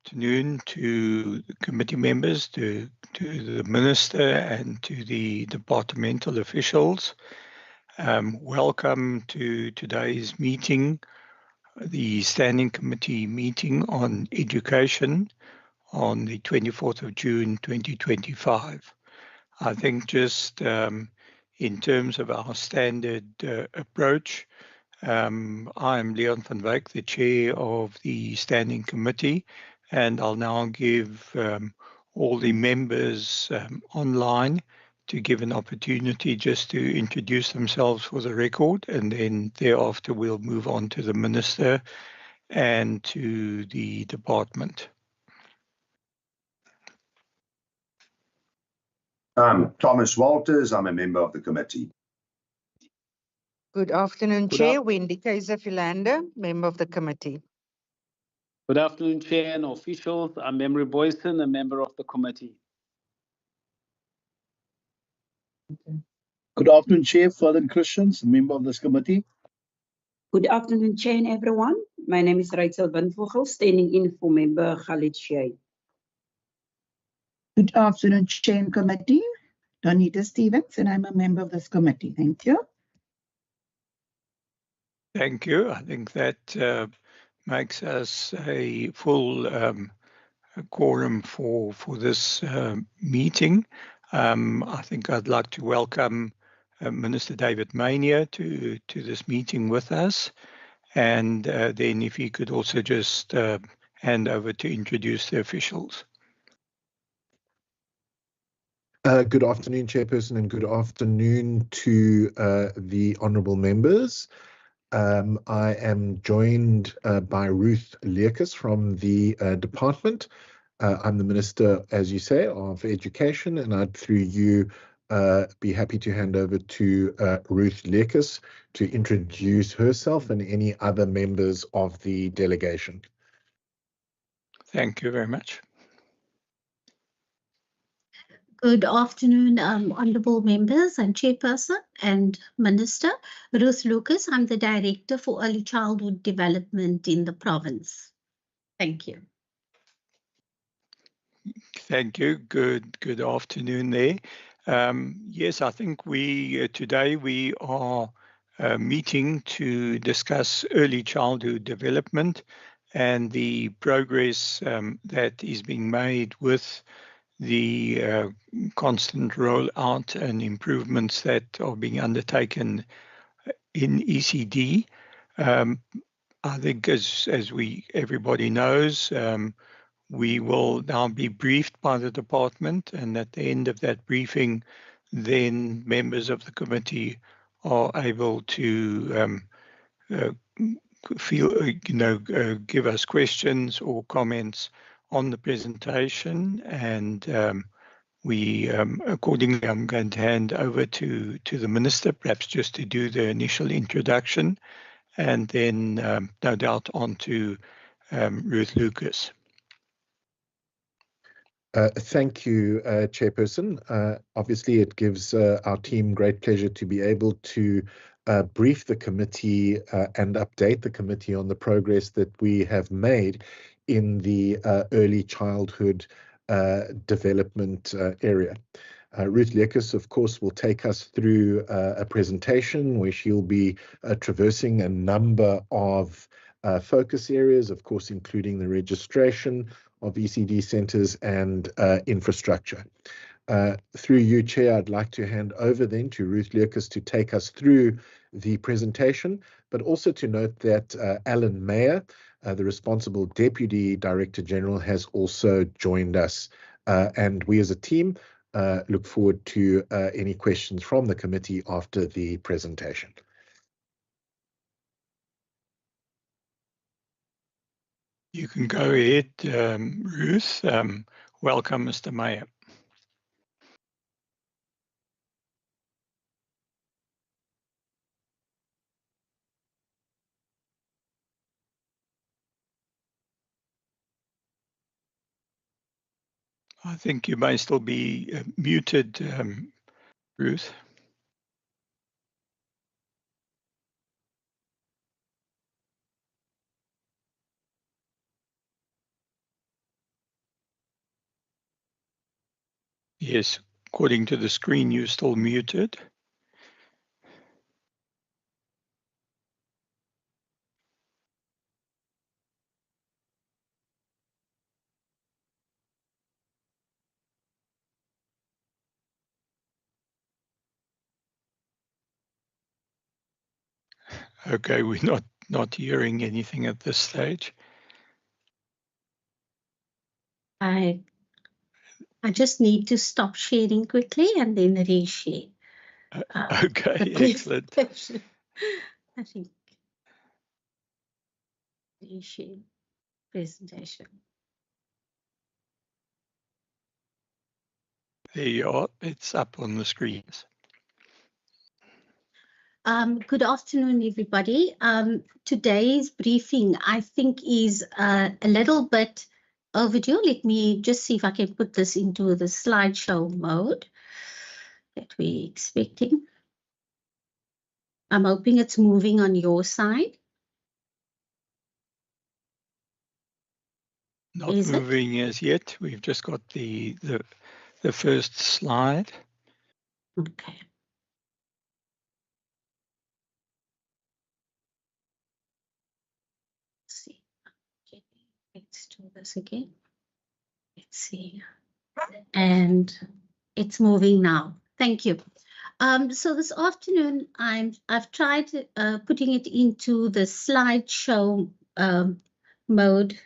afternoon to the committee members, to the Minister and to the departmental officials. Welcome to today's meeting, the Standing Committee meeting on Education on the 24th of June 2025. I think just in terms of our standard approach, I'm Leon van Wyk, the chair of the Standing Committee, and I'll now give all the members online to give an opportunity just to introduce themselves for the record, and then thereafter we'll move on to the Minister and to the department. I'm Thomas Walters. I'm a member of the committee. Good afternoon, Chair. Wendy Kaiser-Philander, member of the committee. Good afternoon, Chair and officials. I'm Emery Boyson, a member of the committee. Good afternoon, Chair. Ferdinand Christians, a member of this committee. Good afternoon, Chair and everyone. My name is Rachel Bindvogel, standing in for member Khalid Shea. Good afternoon, Chair and committee. Donita Stevens, and I'm a member of this committee. Thank you. Thank you. I think that makes us a full quorum for this meeting. I think I'd like to welcome Minister David Mania to this meeting with us, and then if he could also just hand over to introduce the officials. Good afternoon, Chairperson, and good afternoon to the honourable members. I am joined by Ruth Leerkes from the department. I'm the Minister, as you say, of Education, and I'd, through you, be happy to hand over to Ruth Leerkes to introduce herself and any other members of the delegation. Thank you very much. Good afternoon, honourable members and Chairperson and Minister. Ruth Lucas, I'm the Director for Early Childhood Development in the province. Thank you. Thank you. Good afternoon there. Yes, I think today we are meeting to discuss early childhood development and the progress that is being made with the constant rollout and improvements that are being undertaken in ECD. I think as everybody knows, we will now be briefed by the department, and at the end of that briefing, then members of the committee are able to give us questions or comments on the presentation, and accordingly, I'm going to hand over to the Minister, perhaps just to do the initial introduction, and then no doubt on to Ruth Lucas. Thank you, Chairperson. Obviously, it gives our team great pleasure to be able to brief the committee and update the committee on the progress that we have made in the early childhood development area. Ruth Leerkes, of course, will take us through a presentation where she'll be traversing a number of focus areas, of course, including the registration of ECD centres and infrastructure. Through you, Chair, I'd like to hand over then to Ruth Leerkes to take us through the presentation, but also to note that Alan Mayer, the responsible Deputy Director General, has also joined us, and we as a team look forward to any questions from the committee after the presentation. You can go ahead, Ruth. Welcome, Mr. Mayer. I think you may still be muted, Ruth. Yes, according to the screen, you're still muted. Okay, we're not hearing anything at this stage. I just need to stop sharing quickly and then reshare. Okay, the excellent. presentation. I think reshare presentation. There you are. It's up on the screens. Good afternoon, everybody. Today's briefing, I think, is a little bit overdue. Let me just see if I can put this into the slideshow mode that we're expecting. I'm hoping it's moving on your side. Not Is it? moving as yet. We've just got the first slide. Okay. Let's see. Okay. Let's do this again. Let's see. And it's moving now. Thank you. So this afternoon, I've tried putting it into the slideshow mode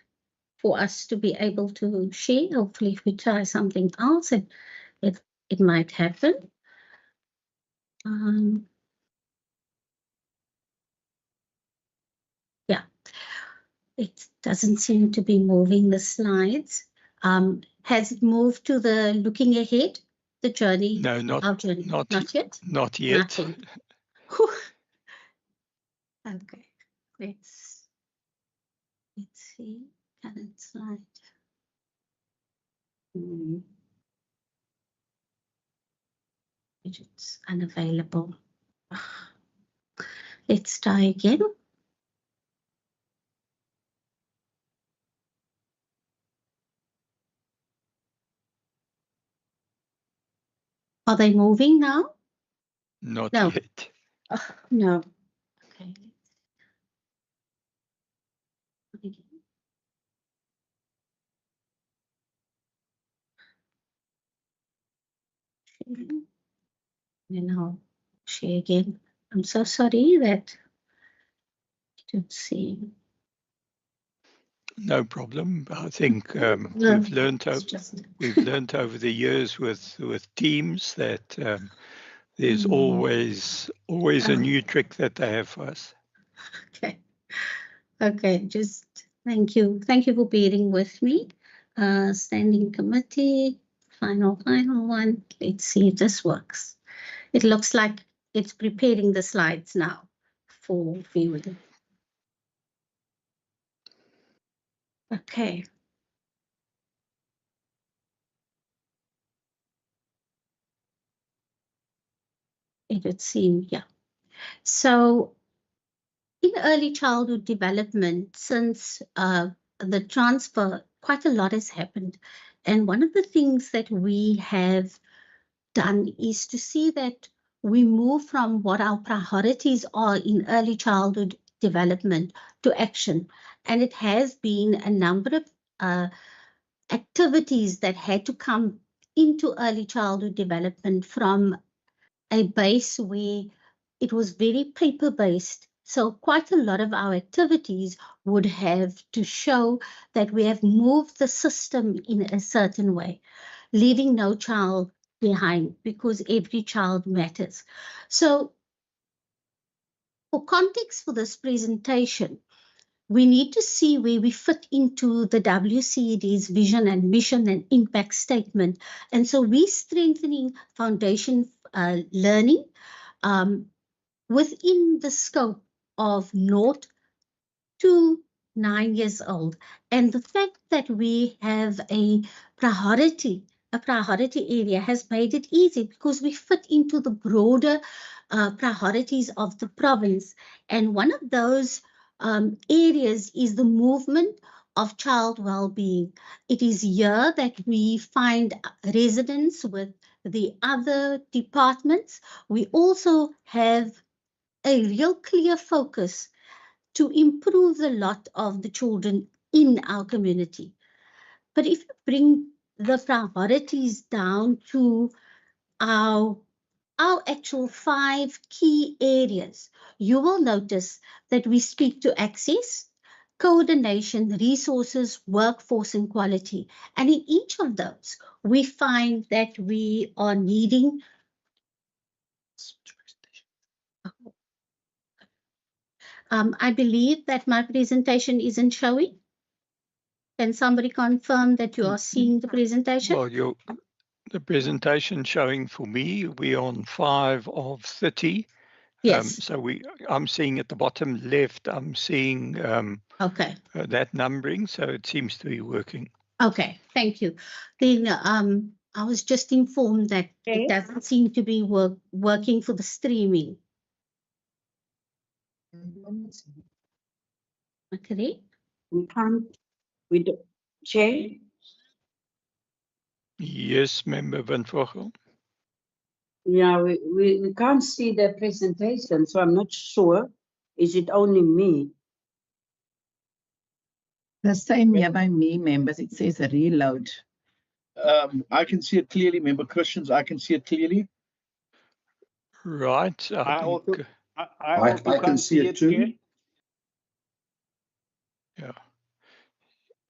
for us to be able to share. Hopefully, if we try something else, it might happen. Yeah, it doesn't seem to be moving the slides. Has it moved to the looking ahead, the journey? No, our journey. not yet. Not yet. Nothing. Okay, let's see. Current slide. It's unavailable. Let's try again. Are they moving now? Not No. yet. No. Okay. And I'll share again. I'm so sorry that I don't see. No problem. I think No, we've learned just over the years with teams that there's always a new trick that they have for us. Okay. Okay. Just thank you. Thank you for bearing with me. Standing committee, final one. Let's see if this works. It looks like it's preparing the slides now for viewing. Okay. It would seem, yeah. So in early childhood development, since the transfer, quite a lot has happened. And one of the things that we have done is to see that we move from what our priorities are in early childhood development to action. And it has been a number of activities that had to come into early childhood development from a base where it was very paper-based. So quite a lot of our activities would have to show that we have moved the system in a certain way, leaving no child behind, because every child matters. So for context for this presentation, we need to see where we fit into the WCED's vision and mission and impact statement. And so we're strengthening foundation learning within the scope of 0 to 9 years old. And the fact that we have a priority area has made it easy because we fit into the broader priorities of the province. And one of those areas is the movement of child well-being. It is here that we find resonance with the other departments. We also have a real clear focus to improve the lot of the children in our community. But if you bring the priorities down to our actual 5 key areas, you will notice that we speak to access, coordination, resources, workforce, and quality. And in each of those, we find that we are needing I believe that my presentation isn't showing. Can somebody confirm that you are seeing the presentation? Well, the presentation showing for me, we're on 5 of 30. Yes. So I'm seeing at the bottom left, I'm seeing Okay. that numbering, so it seems to be working. Okay, thank you. Then I was just informed that Okay. it doesn't seem to be working for the streaming. Okay. We can't, we do, Chair, Yes, Member Van Vogel. yeah, we can't see the presentation, so I'm not sure. Is it only me? The same here by me, members. It says a reload. I can see it clearly. Member Christians, I can see it clearly. Right. I think, also I can can't see it too. Chair.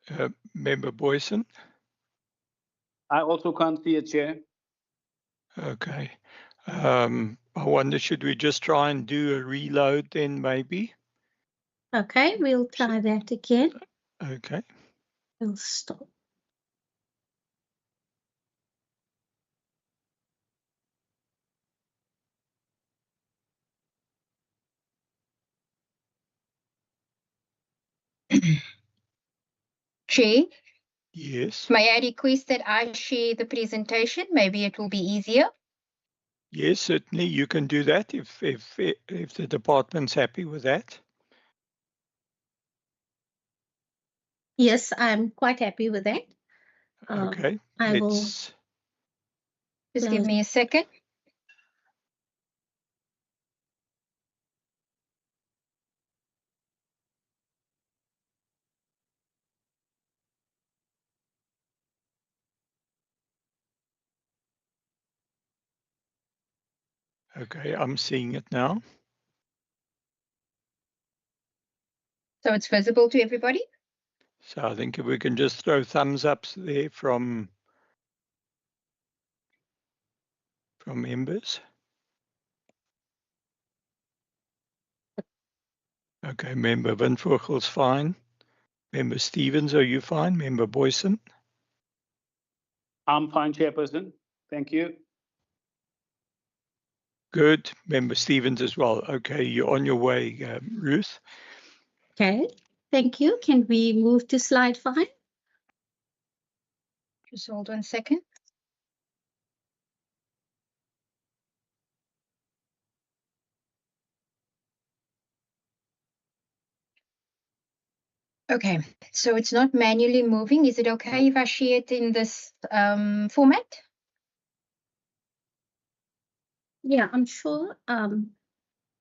yeah. Member Boyson. I also can't see it, Chair. Okay. I wonder, should we just try and do a reload then, maybe? Okay, we'll try that again. Okay. We'll stop. Chair, Yes. may I request that I share the presentation? Maybe it will be easier. Yes, certainly you can do that if the department's happy with that. Yes, I'm quite happy with that. Okay. I will. Just give me a second. Okay, I'm seeing it now. So it's visible to everybody. So I think if we can just throw thumbs ups there from members. Okay, Member Van Vogel's fine. Member Stevens, are you fine? Member Boyson? I'm fine, Chairperson. Thank you. Good. Member Stevens as well. Okay, you're on your way, Ruth. Okay, thank you. Can we move to slide 5? Just hold on a second. Okay, so it's not manually moving. Is it okay if I share it in this format? Yeah, I'm sure.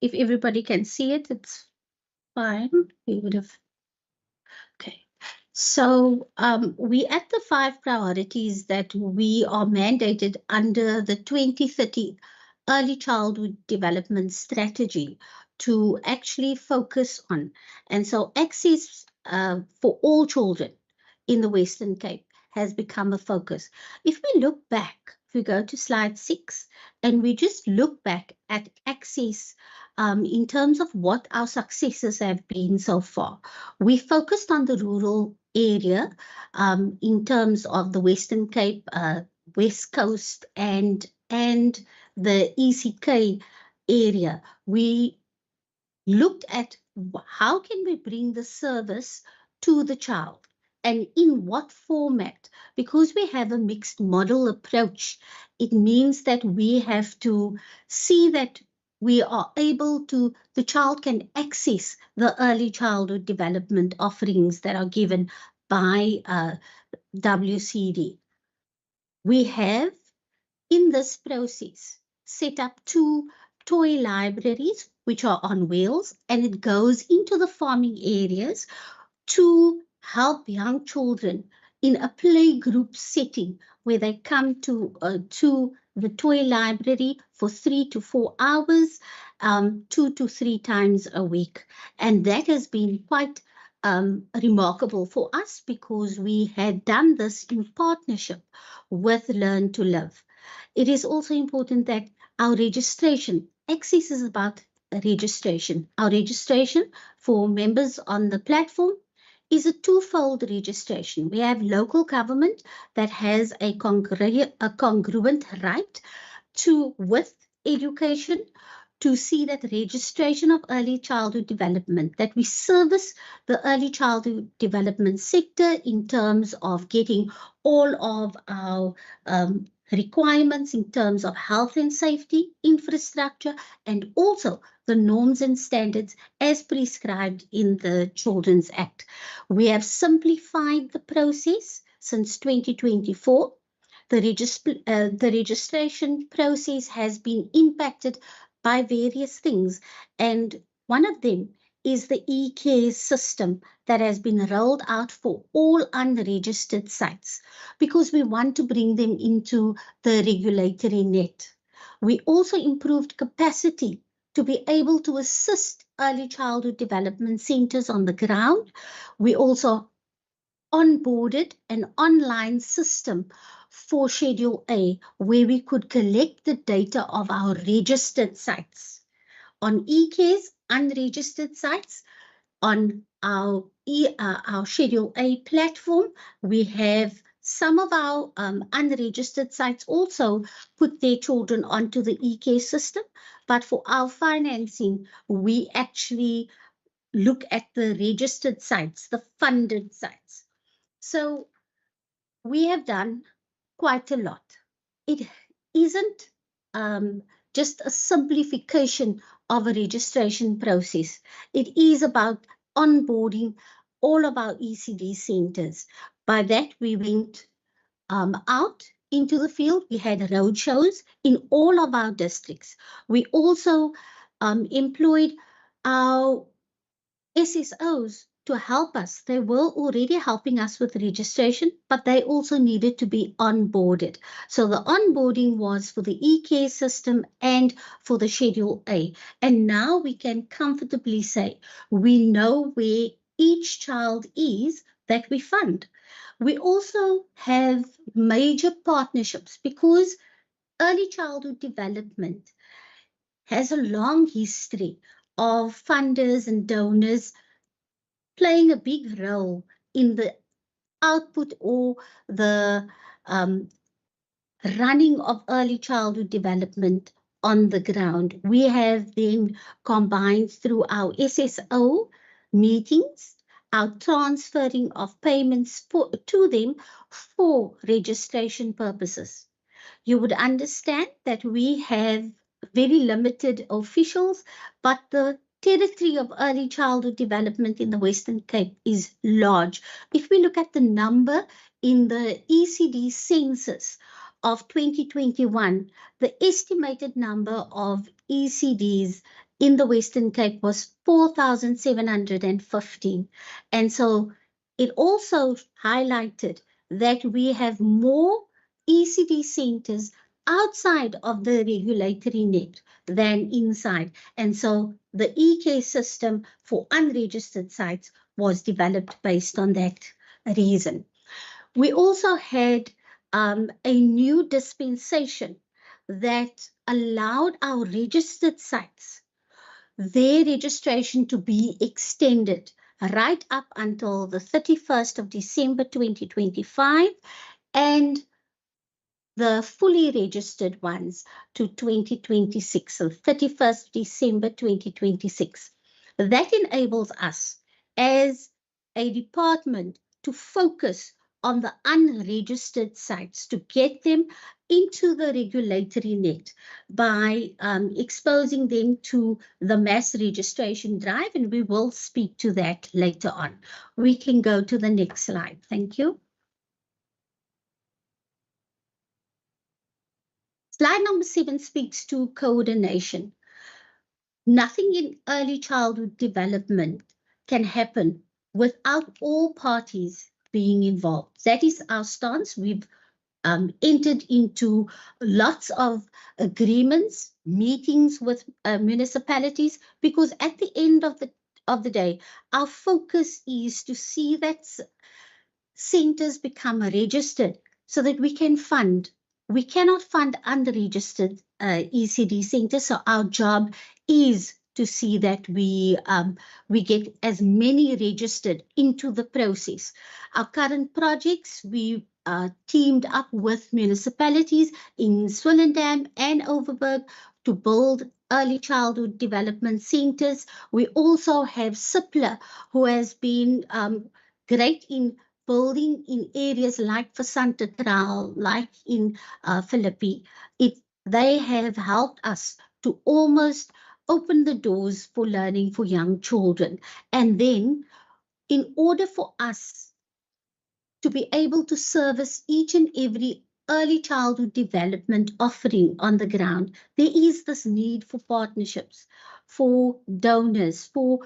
If everybody can see it, it's fine. We would have. Okay. So we at the 5 priorities that we are mandated under the 2030 Early Childhood Development Strategy to actually focus on. And so access for all children in the Western Cape has become a focus. If we look back, if we go to slide 6, and we just look back at access in terms of what our successes have been so far, we focused on the rural area in terms of the Western Cape, West Coast, and the ECK area. We looked at how can we bring the service to the child and in what format. Because we have a mixed model approach, it means that we have to see that we are able to, the child can access the early childhood development offerings that are given by WCD. We have, in this process, set up 2 toy libraries which are on wheels, and it goes into the farming areas to help young children in a play group setting where they come to the toy library for 3 to 4 hours, 2 to 3 times a week. And that has been quite remarkable for us, because we had done this in partnership with Learn to Live. It is also important that our registration, access is about registration. Our registration for members on the platform is a twofold registration. We have local government that has a congruent right to, with education, to see that registration of early childhood development, that we service the early childhood development sector in terms of getting all of our requirements in terms of health and safety, infrastructure, and also the norms and standards as prescribed in the Children's Act. We have simplified the process since 2024. The registration process has been impacted by various things, and one of them is the e-care system that has been rolled out for all unregistered sites, because we want to bring them into the regulatory net. We also improved capacity to be able to assist early childhood development centers on the ground. We also onboarded an online system for Schedule A, where we could collect the data of our registered sites. On eCare's unregistered sites, on our Schedule A platform, we have some of our unregistered sites also put their children onto the eCare system, but for our financing, we actually look at the registered sites, the funded sites. So we have done quite a lot. It isn't just a simplification of a registration process. It is about onboarding all of our ECD centers. By that, we went out into the field. We had road shows in all of our districts. We also employed our SSOs to help us. They were already helping us with registration, but they also needed to be onboarded. So the onboarding was for the eCare system and for the Schedule A. And now we can comfortably say we know where each child is that we fund. We also have major partnerships, because early childhood development has a long history of funders and donors playing a big role in the output or the running of early childhood development on the ground. We have then combined through our SSO meetings, our transferring of payments to them for registration purposes. You would understand that we have very limited officials, but the territory of early childhood development in the Western Cape is large. If we look at the number in the ECD census of 2021, the estimated number of ECDs in the Western Cape was 4,715. And so it also highlighted that we have more ECD centers outside of the regulatory net than inside. And so the eCare system for unregistered sites was developed based on that reason. We also had a new dispensation that allowed our registered sites, their registration to be extended right up until the 31st of December 2025, and the fully registered ones to 2026, so 31st December 2026. That enables us as a department to focus on the unregistered sites, to get them into the regulatory net by exposing them to the mass registration drive, and we will speak to that later on. We can go to the next slide. Thank you. Slide number 7 speaks to coordination. Nothing in early childhood development can happen without all parties being involved. That is our stance. We've entered into lots of agreements, meetings with municipalities, because at the end of the day, our focus is to see that centers become registered so that we can fund. We cannot fund unregistered ECD centers, so our job is to see that we get as many registered into the process. Our current projects, we teamed up with municipalities in Swellendam and Overberg to build early childhood development centers. We also have CIPLA, who has been great in building in areas like Vasantatral, like in Philippi. They have helped us to almost open the doors for learning for young children. And then, in order for us to be able to service each and every early childhood development offering on the ground, there is this need for partnerships, for donors, for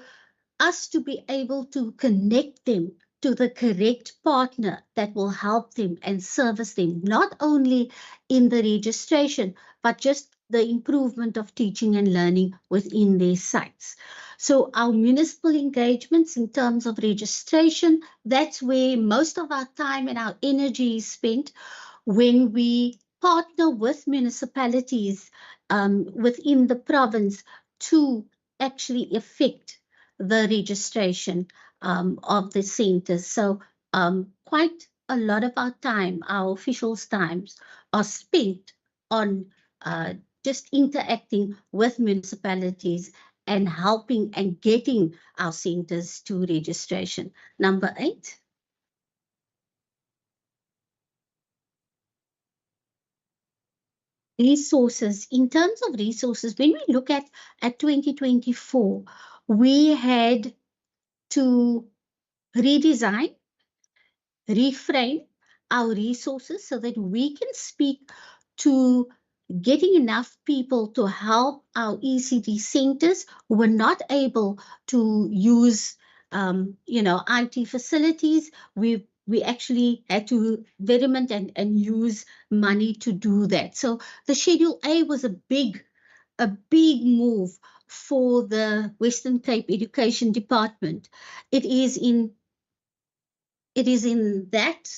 us to be able to connect them to the correct partner that will help them and service them, not only in the registration, but just the improvement of teaching and learning within their sites. So our municipal engagements in terms of registration, that's where most of our time and our energy is spent. When we partner with municipalities within the province to actually effect the registration of the centers. So quite a lot of our time, our officials' times, are spent on just interacting with municipalities and helping and getting our centers to registration. Number 8. Resources. In terms of resources, when we look at 2024, we had to redesign, reframe our resources so that we can speak to getting enough people to help our ECD centers who were not able to use, IT facilities. We actually had to veriment and use money to do that. So the Schedule A was a big move for the Western Cape Education Department. It is in that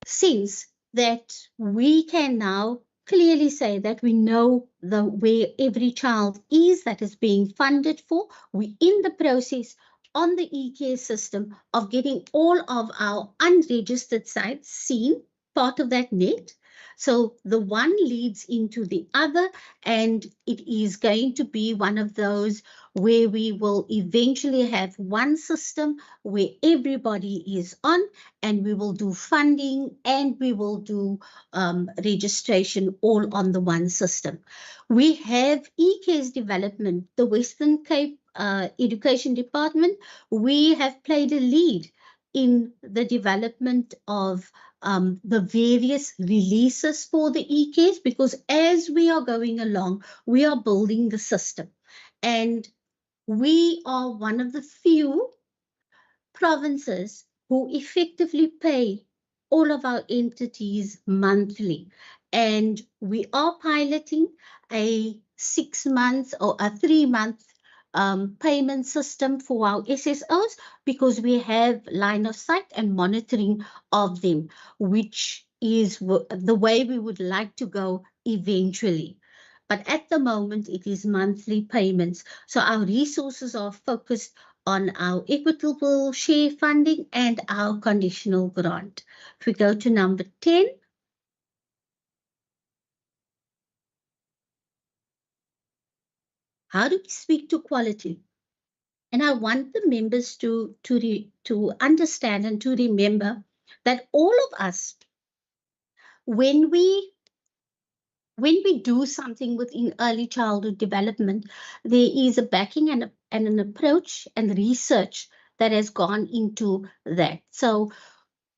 sense that we can now clearly say that we know where every child is that is being funded for. We're in the process on the e-care system of getting all of our unregistered sites seen, part of that net. So the one leads into the other, and it is going to be one of those where we will eventually have one system where everybody is on, and we will do funding and we will do registration all on the one system. We have e-care's development, the Western Cape Education Department. We have played a lead in the development of the various releases for the e-cares, because as we are going along, we are building the system. And we are one of the few provinces who effectively pay all of our entities monthly. And we are piloting a 6 month or a 3 month payment system for our SSOs, because we have line of sight and monitoring of them, which is the way we would like to go eventually. But at the moment, it is monthly payments. So our resources are focused on our equitable share funding and our conditional grant. If we go to number 10. How do we speak to quality? And I want the members to understand and to remember that all of us, when we do something within early childhood development, there is a backing and an approach and research that has gone into that. So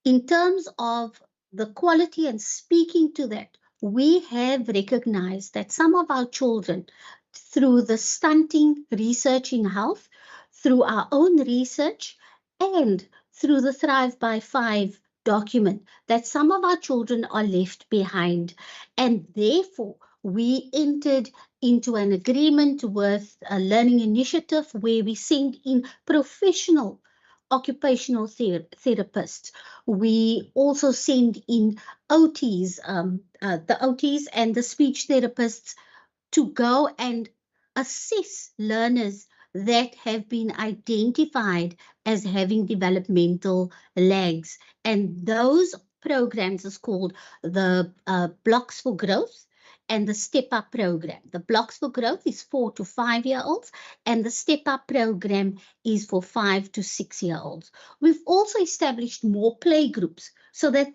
in terms of the quality and speaking to that, we have recognized that some of our children, through the stunting research in health, through our own research, and through the Thrive by 5 document, that some of our children are left behind. And therefore, we entered into an agreement with a learning initiative where we send in professional occupational therapists. We also send in OTs, the OTs and the speech therapists to go and assess learners that have been identified as having developmental lags. And those programs is called the Blocks for Growth and the Step Up program. The Blocks for Growth is 4 to 5 year olds, and the Step Up program is for 5 to 6 year olds. We've also established more play groups so that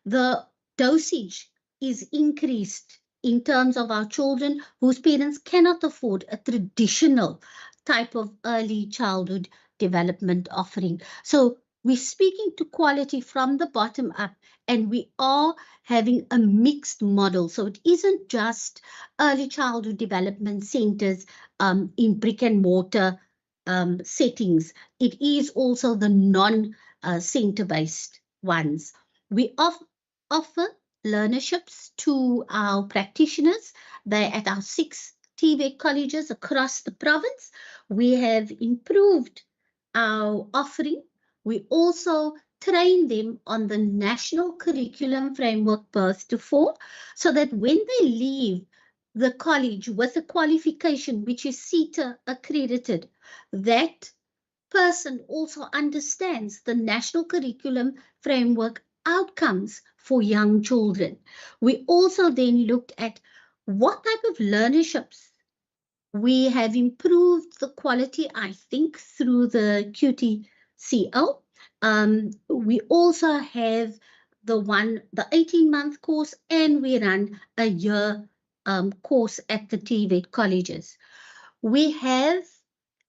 the dosage is increased in terms of our children whose parents cannot afford a traditional type of early childhood development offering. So we're speaking to quality from the bottom up, and we are having a mixed model. So it isn't just early childhood development centers in brick and mortar settings. It is also the non-center-based ones. We offer learnerships to our practitioners. They're at our 6 TVET colleges across the province. We have improved our offering. We also train them on the national curriculum framework Birth to 4, so that when they leave the college with a qualification which is CETA accredited, that person also understands the national curriculum framework outcomes for young children. We also then looked at what type of learnerships. We have improved the quality, I think, through the QTCO. We also have the 18-month course, and we run a year course at the TVET colleges. We have,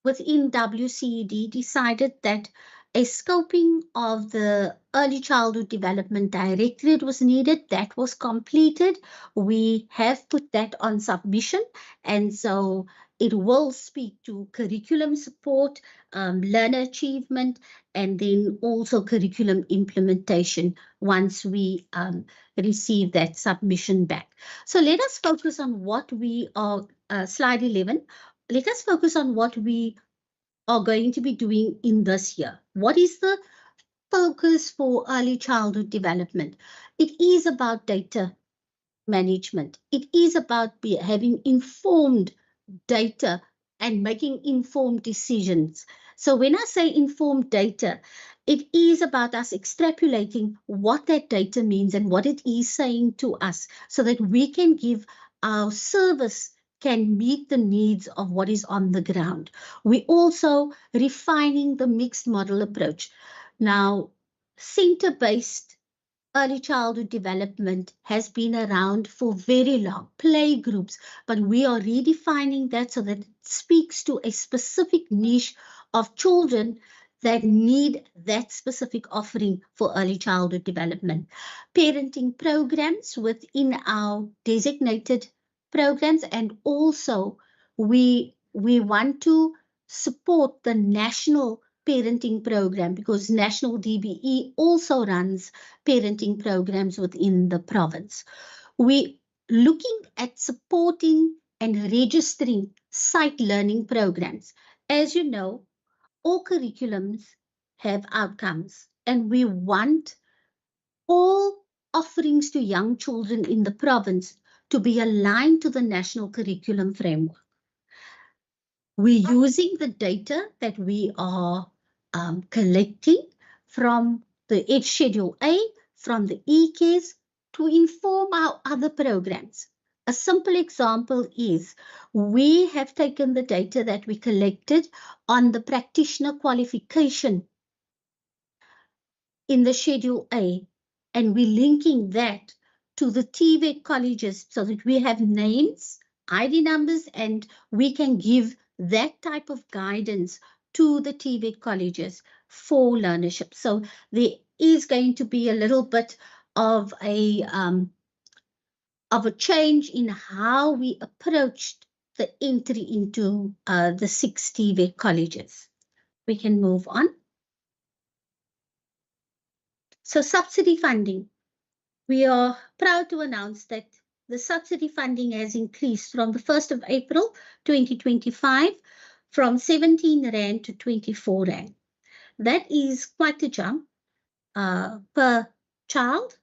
within WCED, decided that a scoping of the Early Childhood Development Directorate was needed. That was completed. We have put that on submission, and so it will speak to curriculum support, learner achievement, and then also curriculum implementation once we receive that submission back. So let us focus on what we are, slide 11, let us focus on what we are going to be doing in this year. What is the focus for early childhood development? It is about data management. It is about having informed data and making informed decisions. So when I say informed data, it is about us extrapolating what that data means and what it is saying to us, so that we can give our service can meet the needs of what is on the ground. We also refining the mixed model approach. Now, center-based early childhood development has been around for very long, play groups, but we are redefining that so that it speaks to a specific niche of children that need that specific offering for early childhood development. Parenting programs within our designated programs, and also we want to support the national parenting program, because National DBE also runs parenting programs within the province. We looking at supporting and registering site learning programs. As you know, all curriculums have outcomes, and we want all offerings to young children in the province to be aligned to the national curriculum framework. We're using the data that we are collecting from the Ed Schedule A, from the e-cares, to inform our other programs. A simple example is we have taken the data that we collected on the practitioner qualification in the Schedule A, and we're linking that to the TVET colleges so that we have names, ID numbers, and we can give that type of guidance to the TVET colleges for learnership. So there is going to be a little bit of a change in how we approached the entry into the 6 TVET colleges. We can move on. So subsidy funding. We are proud to announce that the subsidy funding has increased from the 1st of April 2025 from 17 Rand to 24 Rand. That is quite a jump per child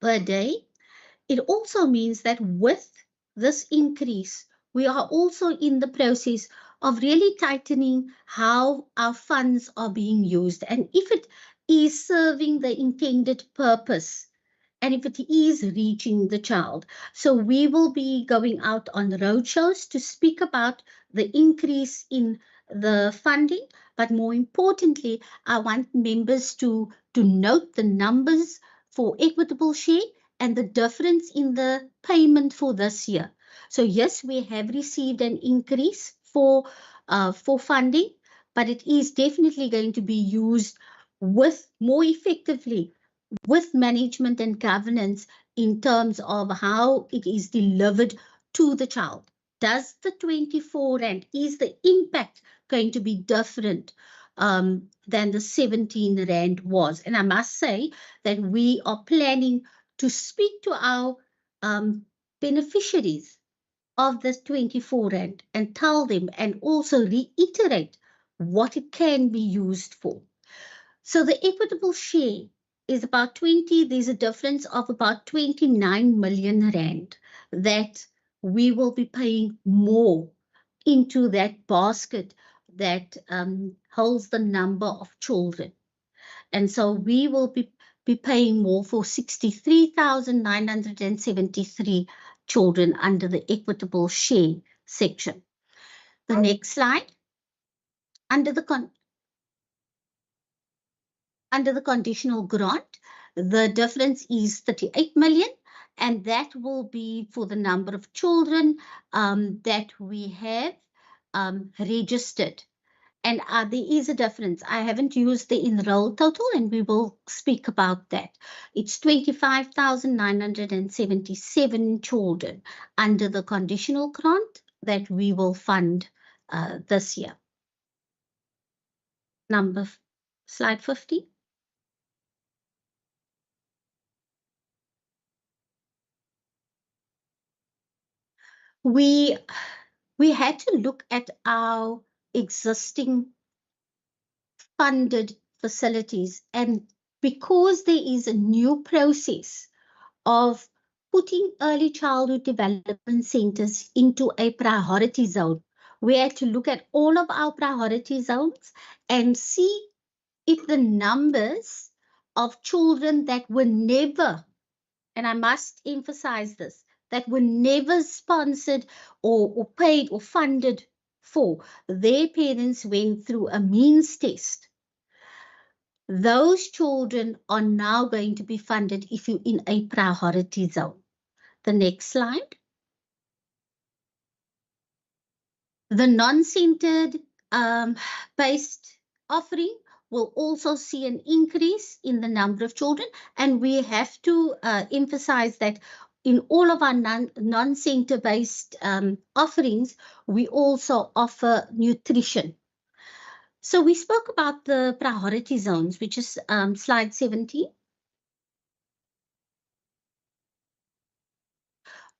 per day. It also means that with this increase, we are also in the process of really tightening how our funds are being used and if it is serving the intended purpose and if it is reaching the child. So we will be going out on roadshows to speak about the increase in the funding, but more importantly, I want members to note the numbers for equitable share and the difference in the payment for this year. So yes, we have received an increase for funding, but it is definitely going to be used with more effectively with management and governance in terms of how it is delivered to the child. Does the 24 Rand, is the impact going to be different than the 17 Rand was? And I must say that we are planning to speak to our beneficiaries of this 24 Rand and tell them and also reiterate what it can be used for. So the equitable share is about there's a difference of about 29 million Rand that we will be paying more into that basket that holds the number of children. And so we will be paying more for 63,973 children under the equitable share section. The next slide. Under the conditional grant, the difference is 38 million, and that will be for the number of children that we have registered. And there is a difference. I haven't used the enrolled total, and we will speak about that. It's 25,977 children under the conditional grant that we will fund this year. Slide 50. We had to look at our existing funded facilities, and because there is a new process of putting early childhood development centers into a priority zone, we had to look at all of our priority zones and see if the numbers of children that were never, and I must emphasize this, that were never sponsored or paid or funded for, their parents went through a means test. Those children are now going to be funded if you're in a priority zone. The next slide. The non-centered based offering will also see an increase in the number of children, and we have to emphasize that in all of our non-center based offerings, we also offer nutrition. So we spoke about the priority zones, which is slide 17.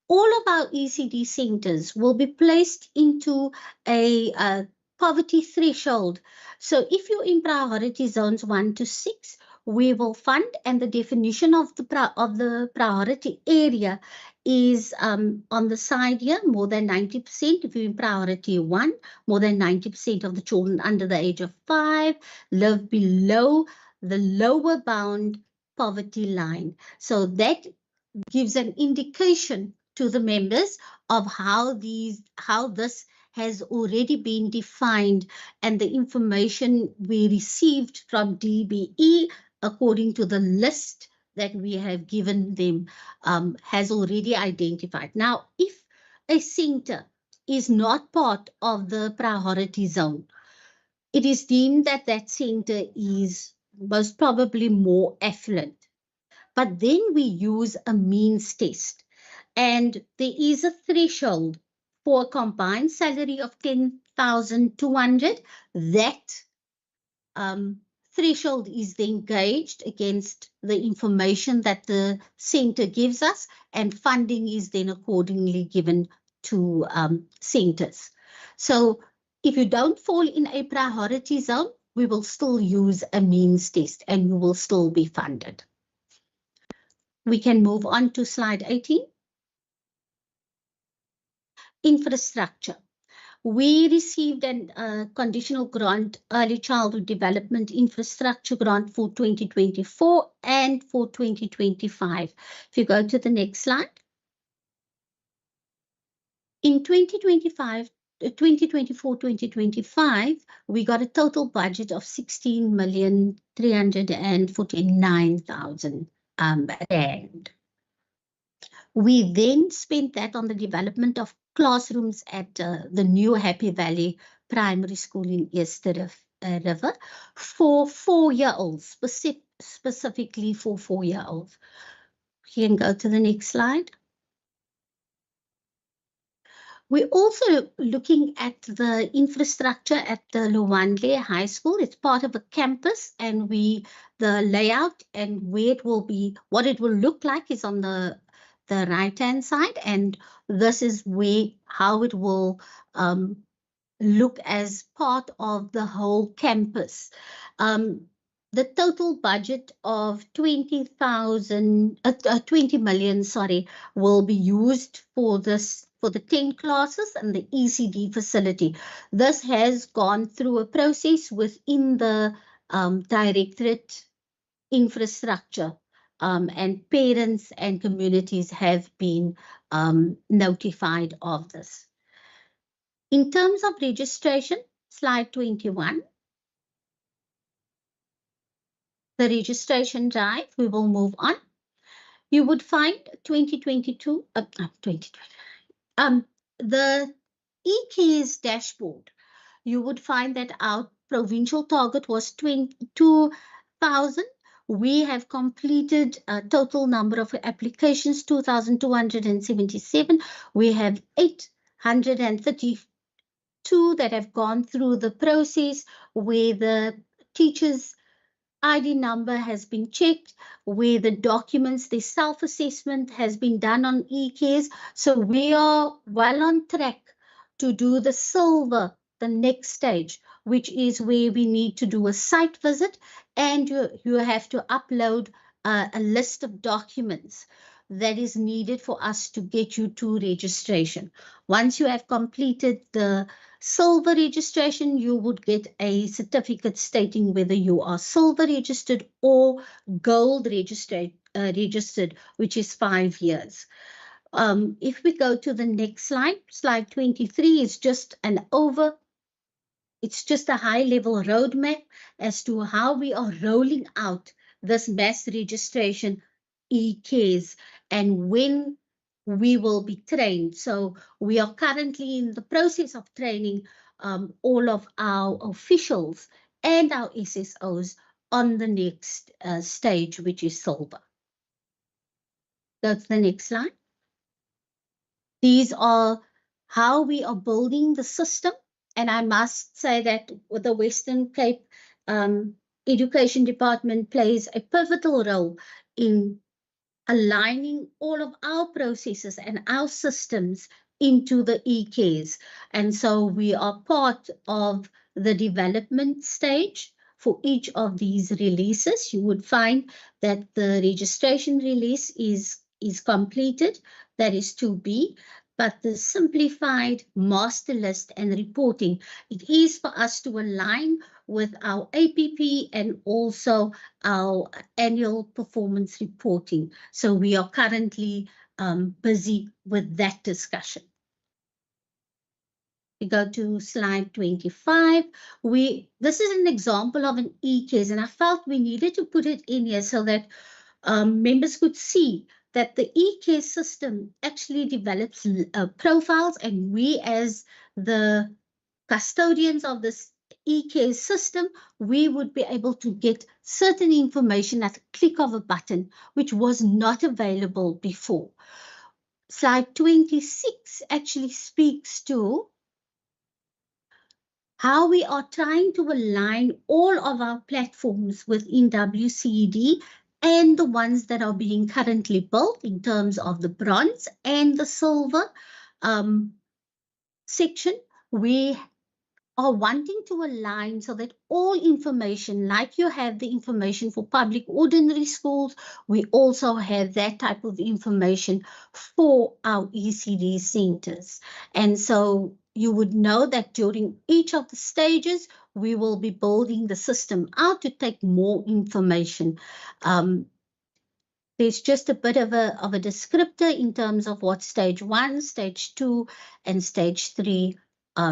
All of our ECD centers will be placed into a poverty threshold. So if you're in priority zones 1 to 6, we will fund, and the definition of the priority area is on the side here, more than 90%. If you're in priority 1, more than 90% of the children under the age of 5 live below the lower bound poverty line. So that gives an indication to the members of how this has already been defined, and the information we received from DBE according to the list that we have given them has already identified. Now, if a center is not part of the priority zone, it is deemed that that center is most probably more affluent. But then we use a means test, and there is a threshold for a combined salary of 10,200. That threshold is then gauged against the information that the center gives us, and funding is then accordingly given to centers. So if you don't fall in a priority zone, we will still use a means test and you will still be funded. We can move on to slide 18. Infrastructure. We received a conditional grant, early childhood development infrastructure grant for 2024 and for 2025. If you go to the next slide. In 2024-2025, we got a total budget of 16,349,000 rand. We then spent that on the development of classrooms at the new Happy Valley Primary School in Easter River for 4-year-olds, specifically for 4-year-olds. You can go to the next slide. We're also looking at the infrastructure at the Luwandle High School. It's part of a campus, and the layout and where it will be, what it will look like is on the right-hand side, and this is how it will look as part of the whole campus. The total budget of 20 million, will be used for this, for the 10 classes and the ECD facility. This has gone through a process within the Directorate Infrastructure, and parents and communities have been notified of this. In terms of registration, slide 21. The registration drive, we will move on. You would find the eKeys dashboard. You would find that our provincial target was 22,000. We have completed a total number of applications, 2,277. We have 832 that have gone through the process where the teachers' ID number has been checked, where the documents, the self-assessment has been done on eKeys. So we are well on track to do the silver, the next stage, which is where we need to do a site visit, and you have to upload a list of documents that is needed for us to get you to registration. Once you have completed the silver registration, you would get a certificate stating whether you are silver registered or gold registered, which is 5 years. If we go to the next slide, slide 23 is just it's just a high-level roadmap as to how we are rolling out this mass registration eKeys and when we will be trained. So we are currently in the process of training all of our officials and our SSOs on the next stage, which is silver. Go to the next slide. These are how we are building the system. And I must say that the Western Cape Education Department plays a pivotal role in aligning all of our processes and our systems into the eKeys. And so we are part of the development stage for each of these releases. You would find that the registration release is completed, that is 2B, but the simplified master list and reporting, it is for us to align with our APP and also our annual performance reporting. So we are currently busy with that discussion. We go to slide 25. This is an example of an eKeys, and I felt we needed to put it in here so that members could see that the e-care system actually develops profiles, and we as the custodians of this e-care system, we would be able to get certain information at the click of a button, which was not available before. Slide 26 actually speaks to how we are trying to align all of our platforms within WCED and the ones that are being currently built in terms of the bronze and the silver section. We are wanting to align so that all information, like you have the information for public ordinary schools, we also have that type of information for our ECD centers. And so you would know that during each of the stages, we will be building the system out to take more information. There's just a bit of a descriptor in terms of what stage 1, stage 2, and stage 3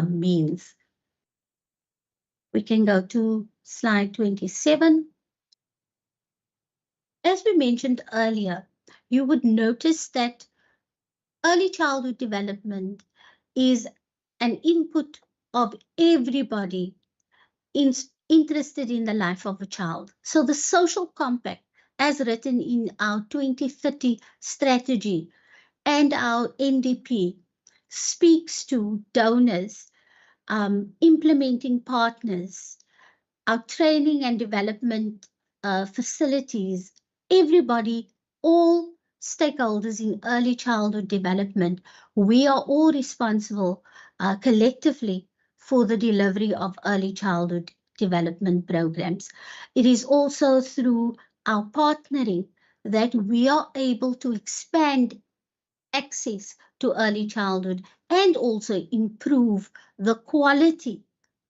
means. We can go to slide 27. As we mentioned earlier, you would notice that early childhood development is an input of everybody interested in the life of a child. So the social compact, as written in our 2030 strategy and our NDP, speaks to donors, implementing partners, our training and development facilities, everybody, all stakeholders in early childhood development, we are all responsible collectively for the delivery of early childhood development programs. It is also through our partnering that we are able to expand access to early childhood and also improve the quality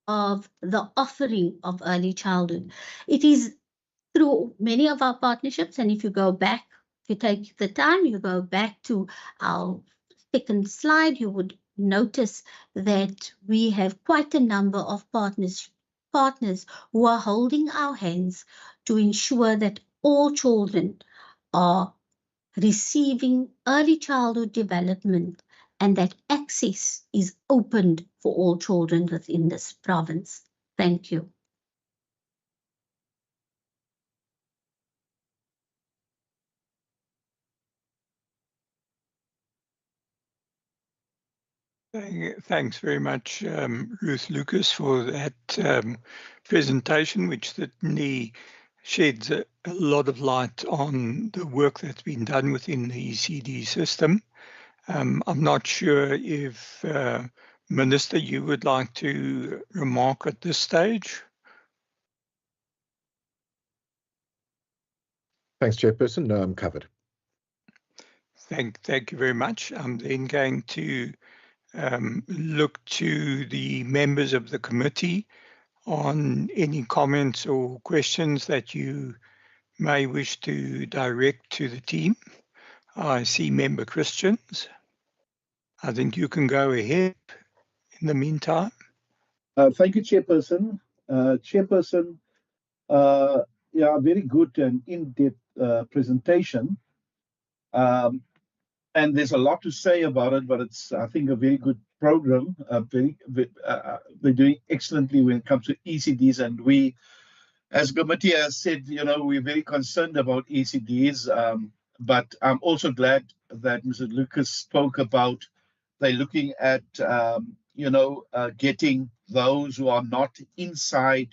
of the offering of early childhood. It is through many of our partnerships, and if you go back, if you take the time, you go back to our second slide, you would notice that we have quite a number of partners who are holding our hands to ensure that all children are receiving early childhood development and that access is opened for all children within this province. Thank you. Thanks very much, Ruth Lucas, for that presentation, which certainly sheds a lot of light on the work that's been done within the ECD system. I'm not sure if, Minister, you would like to remark at this stage? Thanks, Chairperson. No, I'm covered. Thank you very much. I'm then going to look to the members of the committee on any comments or questions that you may wish to direct to the team. I see Member Christians. I think you can go ahead in the meantime. Thank you, Chairperson. Chairperson, yeah, very good and in-depth presentation. And there's a lot to say about it, but it's, I think, a very good program. They're doing excellently when it comes to ECDs, and we, as committee, has said, you know, we're very concerned about ECDs. But I'm also glad that Mr. Lucas spoke about they're looking at, getting those who are not inside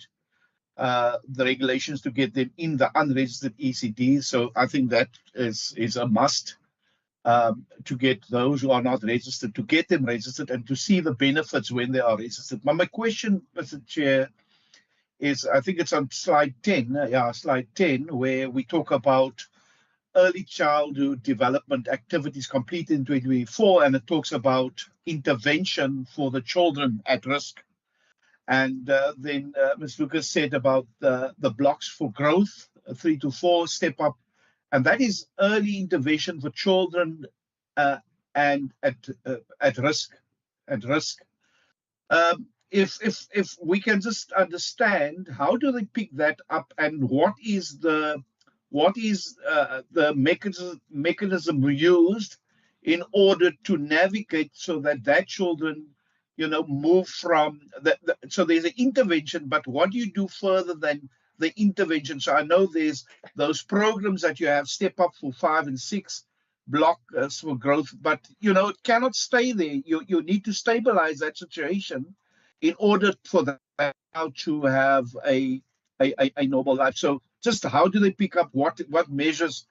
the regulations to get them in the unregistered ECDs. So I think that is a must. To get those who are not registered, to get them registered and to see the benefits when they are registered. But my question, Mr. Chair, is I think it's on slide 10, slide 10, where we talk about early childhood development activities completed in 2024, and it talks about intervention for the children at risk. And then Ms. Lucas said about the blocks for growth, 3 to 4, step up. And that is early intervention for children and at risk. If we can just understand, how do they pick that up, and what is the what is the mechanism used in order to navigate so that children, move from so there's an intervention, but what do you do further than the intervention? So I know there's those programs that you have, Step Up for 5 and 6, Block for Growth, but it cannot stay there. You need to stabilize that situation in order for that to have a normal life. So just how do they pick up, what measures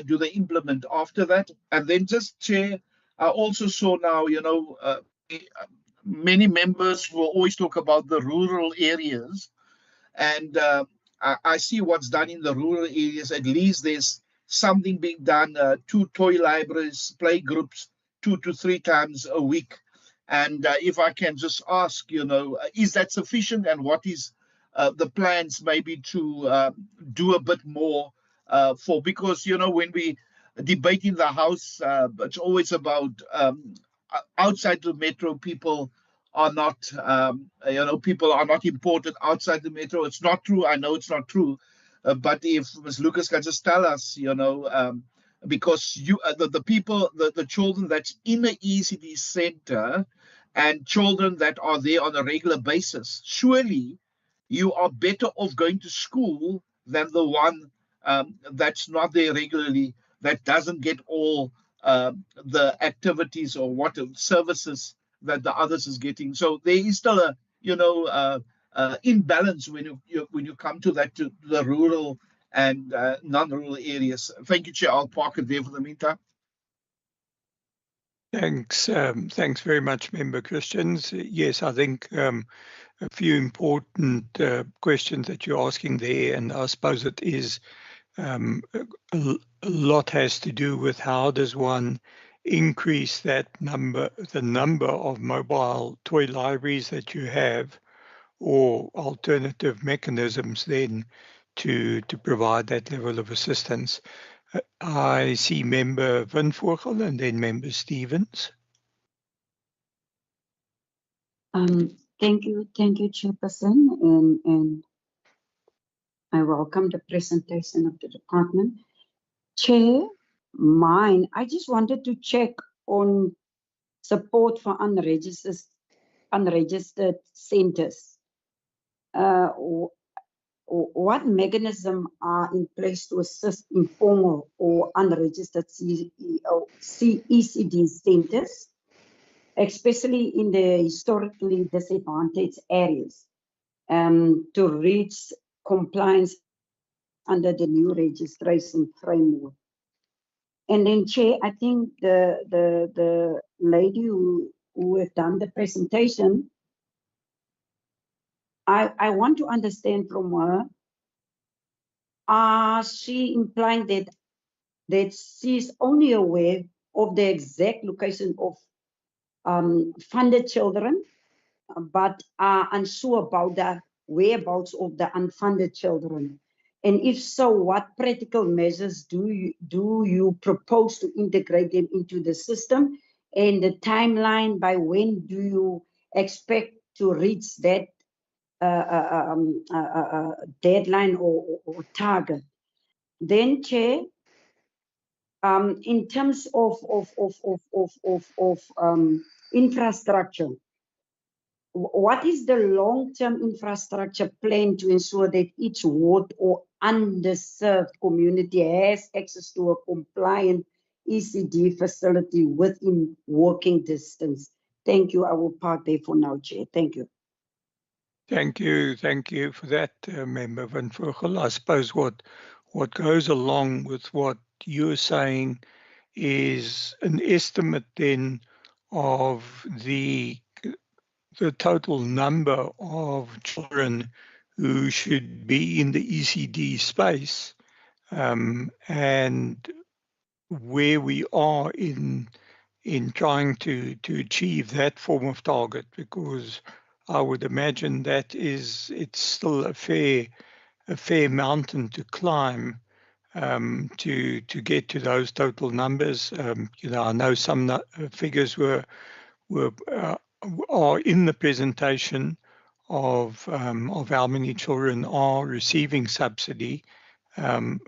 do they implement after that? And then just Chair, I also saw now, many members will always talk about the rural areas, and I see what's done in the rural areas. At least there's something being done, 2 toy libraries, play groups, 2 to 3 times a week. And if I can just ask, is that sufficient? And what is the plans maybe to do a bit more because, when we debate in the House, it's always about outside the metro, people are not, people are not important outside the metro. It's not true. I know it's not true. But if Ms. Lucas can just tell us, because the people, the children that's in the ECD center and children that are there on a regular basis, surely you are better off going to school than the one that's not there regularly, that doesn't get all the activities or what services that the others is getting. So there is still a imbalance when you come to the rural and non-rural areas. Thank you, Chair. I'll park it there for the meantime. Thanks. Thanks very much, Member Christians. Yes, I think a few important questions that you're asking there, and I suppose it is a lot has to do with how does one increase that number, the number of mobile toy libraries that you have, or alternative mechanisms then to provide that level of assistance. I see Member Van Vogel and then Member Stevens. Thank you, Chairperson, and I welcome the presentation of the department. Chair, I just wanted to check on support for unregistered centers. What mechanism are in place to assist informal or unregistered ECD centers, especially in the historically disadvantaged areas, to reach compliance under the new registration framework? And then, Chair, I think the lady who have done the presentation, I want to understand from her, she implying that she's only aware of the exact location of funded children, but are unsure about the whereabouts of the unfunded children? And if so, what practical measures do you propose to integrate them into the system? And the timeline, by when do you expect to reach that deadline or target? Then, Chair, in terms of infrastructure, what is the long-term infrastructure plan to ensure that each ward or underserved community has access to a compliant ECD facility within walking distance? Thank you. I will park there for now, Chair. Thank you. Thank you for that, Member Van Vogel. I suppose what goes along with what you're saying is an estimate then of the total number of children who should be in the ECD space, and where we are in trying to achieve that form of target, because I would imagine that it's still a fair mountain to climb to get to those total numbers. I know some figures are in the presentation of how many children are receiving subsidy, And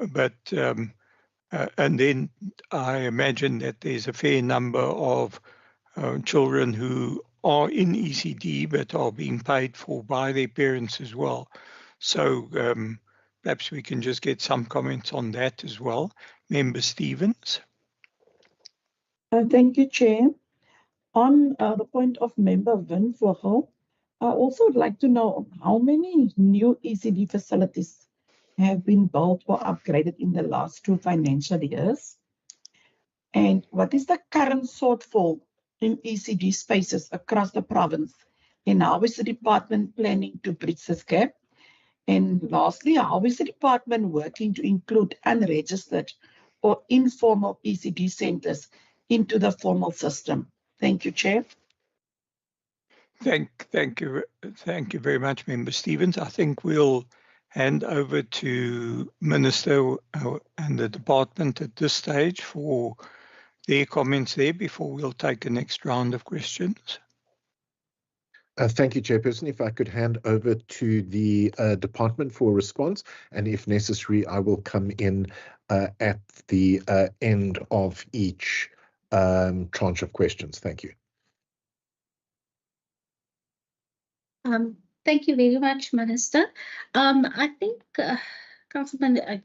then I imagine that there's a fair number of children who are in ECD but are being paid for by their parents as well. So perhaps we can just get some comments on that as well. Member Stevens. Thank you, Chair. On the point of Member Vin Vogel, I also would like to know how many new ECD facilities have been built or upgraded in the last 2 financial years? And what is the current shortfall in ECD spaces across the province? And how is the department planning to bridge this gap? And lastly, how is the department working to include unregistered or informal ECD centers into the formal system? Thank you, Chair. Thank you very much, Member Stevens. I think we'll hand over to Minister and the department at this stage for their comments there before we'll take the next round of questions. Thank you, Chairperson. If I could hand over to the department for a response, and if necessary, I will come in at the end of each tranche of questions. Thank you. Thank you very much, Minister. I think, Councilman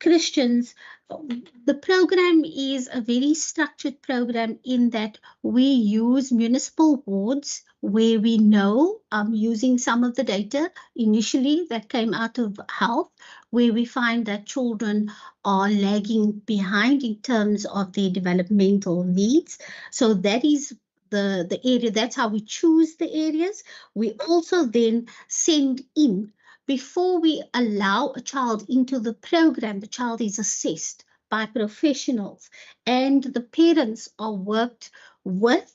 Christians, the program is a very structured program in that we use municipal wards where we know, using some of the data initially that came out of health, where we find that children are lagging behind in terms of their developmental needs. So that is the area, that's how we choose the areas. We also then send in, before we allow a child into the program, the child is assessed by professionals and the parents are worked with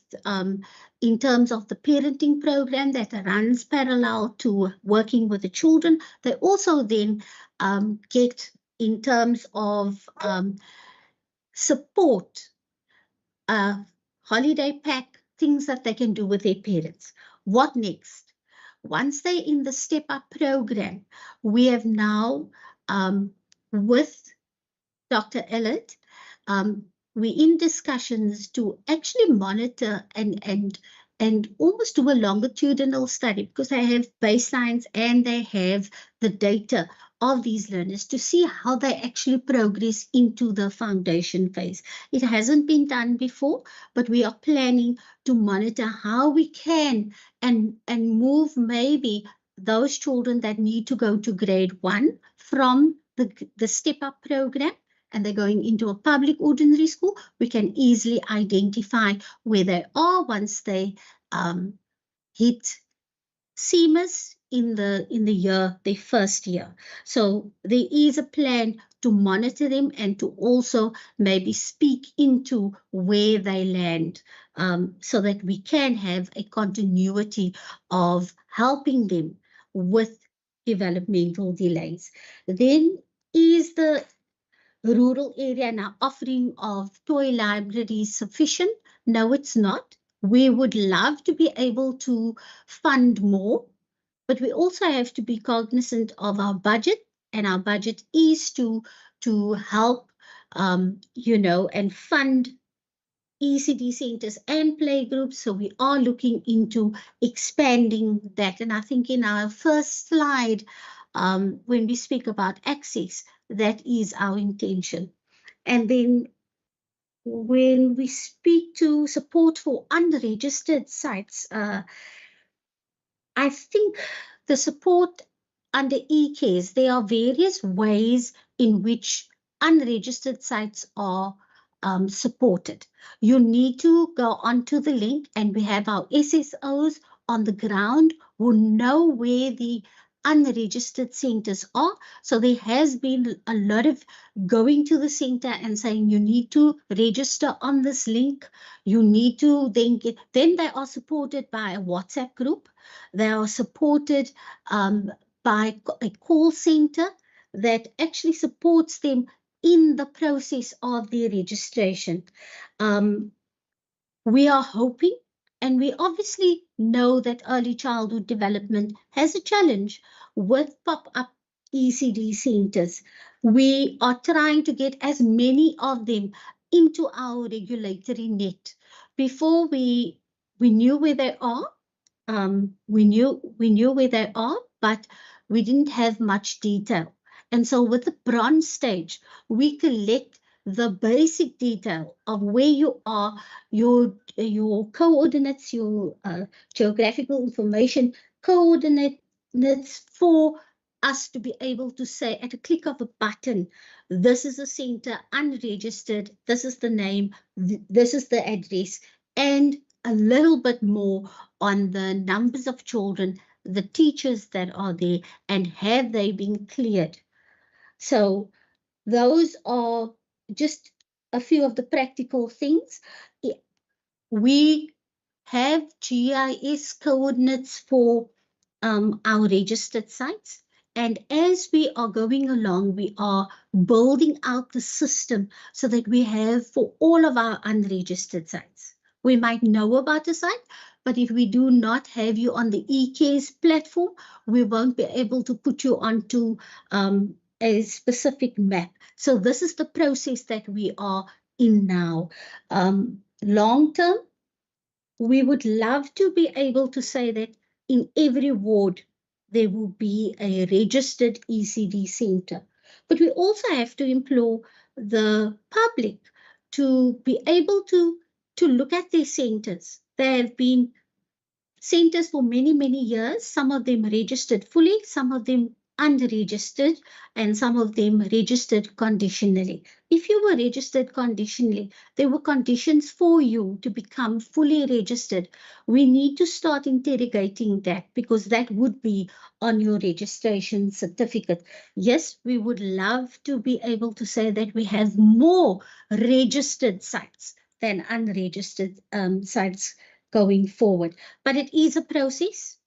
in terms of the parenting program that runs parallel to working with the children. They also then get, in terms of support, holiday pack, things that they can do with their parents. What next? Once they're in the Step Up program, we have now, with Dr. Ellett, we're in discussions to actually monitor and almost do a longitudinal study, because they have baselines and they have the data of these learners to see how they actually progress into the foundation phase. It hasn't been done before, but we are planning to monitor how we can and move maybe those children that need to go to grade 1 from the Step Up program, and they're going into a public ordinary school. We can easily identify where they are once they hit CMAS in the year, their first year. So there is a plan to monitor them and to also maybe speak into where they land, so that we can have a continuity of helping them with developmental delays. Then is the rural area now offering of toy libraries sufficient? No, it's not. We would love to be able to fund more, but we also have to be cognizant of our budget, and our budget is to help, and fund ECD centers and playgroups. So we are looking into expanding that. And I think in our first slide, when we speak about access, that is our intention. And then when we speak to support for unregistered sites, I think the support under eCares, there are various ways in which unregistered sites are supported. You need to go onto the link, and we have our SSOs on the ground who know where the unregistered centers are. So there has been a lot of going to the center and saying you need to register on this link. You need to then they are supported by a WhatsApp group. They are supported by a call center that actually supports them in the process of their registration. We are hoping, and we obviously know that early childhood development has a challenge with pop-up ECD centers. We are trying to get as many of them into our regulatory net. Before we knew where they are, we knew where they are, but we didn't have much detail. And so with the bronze stage, we collect the basic detail of where you are, your coordinates, your geographical information coordinates for us to be able to say at a click of a button, this is a center unregistered, this is the name, this is the address, and a little bit more on the numbers of children, the teachers that are there, and have they been cleared. So those are just a few of the practical things. We have GIS coordinates for our registered sites. And as we are going along, we are building out the system so that we have for all of our unregistered sites. We might know about a site, but if we do not have you on the eCares platform, we won't be able to put you onto a specific map. So this is the process that we are in now. Long term, we would love to be able to say that in every ward, there will be a registered ECD center. But we also have to implore the public to be able to look at their centers. There have been centers for many, many years, some of them registered fully, some of them unregistered, and some of them registered conditionally. If you were registered conditionally, there were conditions for you to become fully registered. We need to start interrogating that because that would be on your registration certificate. Yes, we would love to be able to say that we have more registered sites than unregistered sites going forward. But it is a process.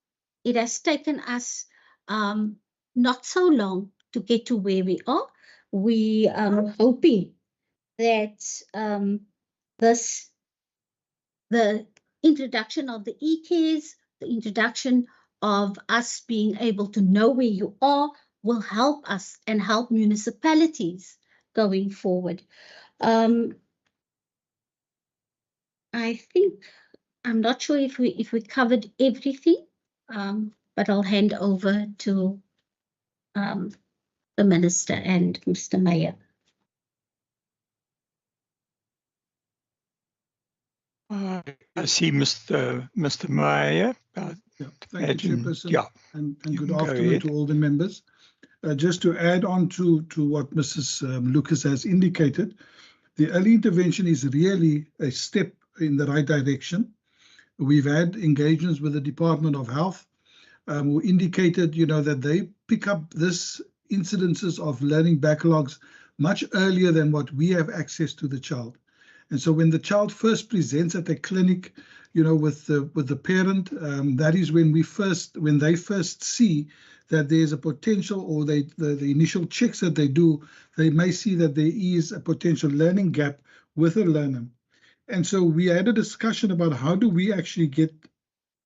It has taken us not so long to get to where we are. We are hoping that the introduction of the eCares, the introduction of us being able to know where you are will help us and help municipalities going forward. I think I'm not sure if we covered everything, but I'll hand over to the Minister and Mr. Mayor. I see Mr. Mayor. Thank you, Chairperson. Yeah, and good afternoon to all the members. Just to add on to what Mrs. Lucas has indicated, the early intervention is really a step in the right direction. We've had engagements with the Department of Health, who indicated, that they pick up this incidences of learning backlogs much earlier than what we have access to the child. And so when the child first presents at a clinic, with the parent, that is when they first see that there's a potential, or the initial checks that they do, they may see that there is a potential learning gap with a learner. And so we had a discussion about how do we actually get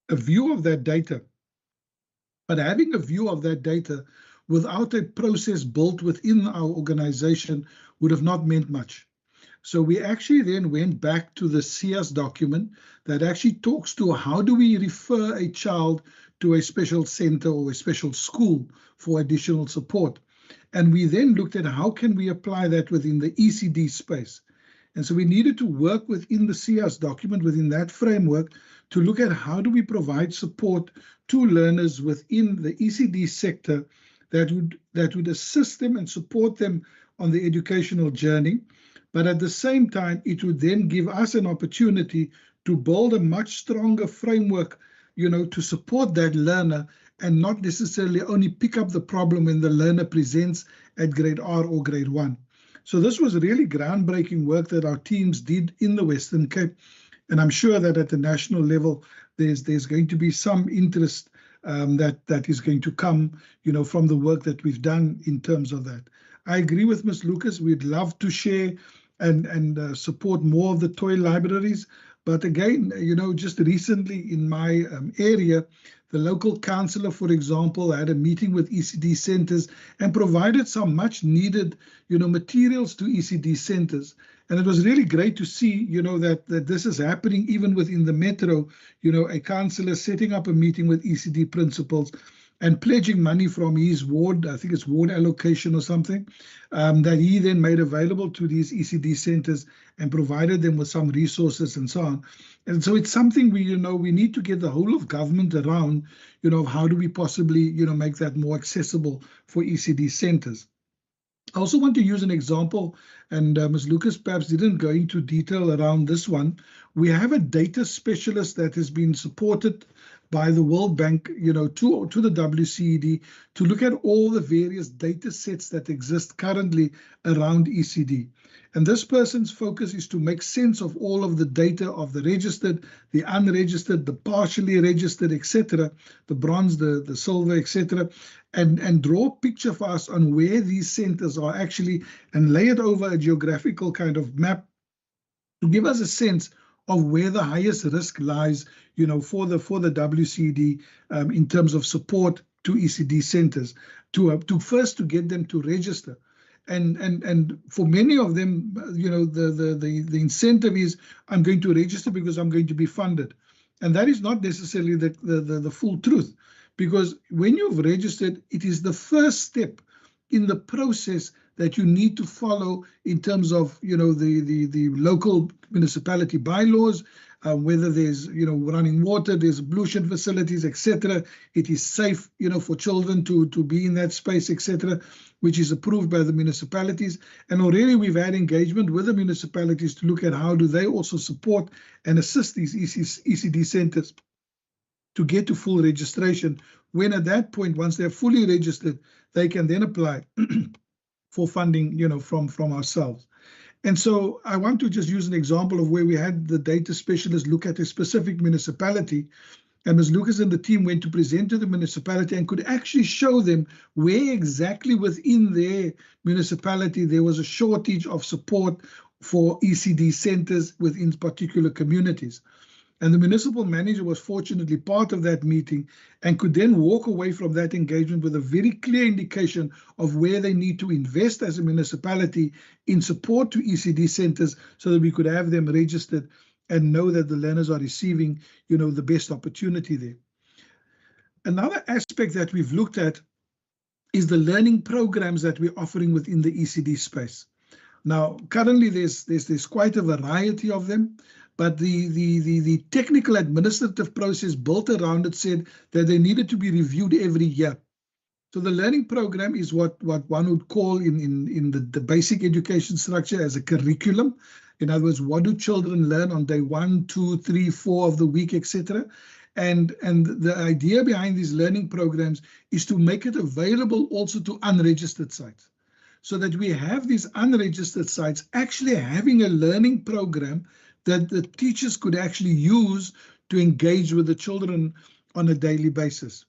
a view of that data. But having a view of that data without a process built within our organization would have not meant much. So we actually then went back to the CS document that actually talks to how do we refer a child to a special center or a special school for additional support. And we then looked at how can we apply that within the ECD space. And so we needed to work within the CS document, within that framework, to look at how do we provide support to learners within the ECD sector that would assist them and support them on the educational journey. But at the same time, it would then give us an opportunity to build a much stronger framework, to support that learner and not necessarily only pick up the problem when the learner presents at grade R or grade 1. So this was really groundbreaking work that our teams did in the Western Cape. And I'm sure that at the national level, there's going to be some interest that is going to come, from the work that we've done in terms of that. I agree with Ms. Lucas. We'd love to share and support more of the toy libraries. But again, just recently in my area, The local councillor, for example, had a meeting with ECD centres and provided some much needed, materials to ECD centres. And it was really great to see, that this is happening even within the metro, a councillor setting up a meeting with ECD principals and pledging money from his ward, I think it's ward allocation or something, that he then made available to these ECD centres and provided them with some resources and so on. And so it's something we need to get the whole of government around, of how do we possibly, make that more accessible for ECD centres. I also want to use an example, and Ms. Lucas perhaps didn't go into detail around this one. We have a data specialist that has been supported by the World Bank, to the WCED to look at all the various data sets that exist currently around ECD. And this person's focus is to make sense of all of the data of the registered, the unregistered, the partially registered, etc., the bronze, the silver, etc., and draw a picture for us on where these centers are actually, and lay it over a geographical kind of map to give us a sense of where the highest risk lies, for the WCD in terms of support to ECD centers, to first to get them to register. And for many of them, the incentive is, I'm going to register because I'm going to be funded. And that is not necessarily the full truth, because when you've registered, it is the first step in the process that you need to follow in terms of, the local municipality bylaws, whether there's, running water, there's pollution facilities, etc. It is safe, for children to be in that space, etc., which is approved by the municipalities. And already we've had engagement with the municipalities to look at how do they also support and assist these ECD centers to get to full registration, when at that point, once they're fully registered, they can then apply for funding, from ourselves. And so I want to just use an example of where we had the data specialist look at a specific municipality, and Ms. Lucas and the team went to present to the municipality and could actually show them where exactly within their municipality there was a shortage of support for ECD centers within particular communities. And the municipal manager was fortunately part of that meeting and could then walk away from that engagement with a very clear indication of where they need to invest as a municipality in support to ECD centers, so that we could have them registered and know that the learners are receiving, the best opportunity there. Another aspect that we've looked at is the learning programs that we're offering within the ECD space. Now, currently there's quite a variety of them, but the technical administrative process built around it said that they needed to be reviewed every year. So the learning program is what one would call in the basic education structure as a curriculum. In other words, what do children learn on day 1, 2, 3, 4 of the week, etc. And the idea behind these learning programs is to make it available also to unregistered sites, so that we have these unregistered sites actually having a learning program that the teachers could actually use to engage with the children on a daily basis.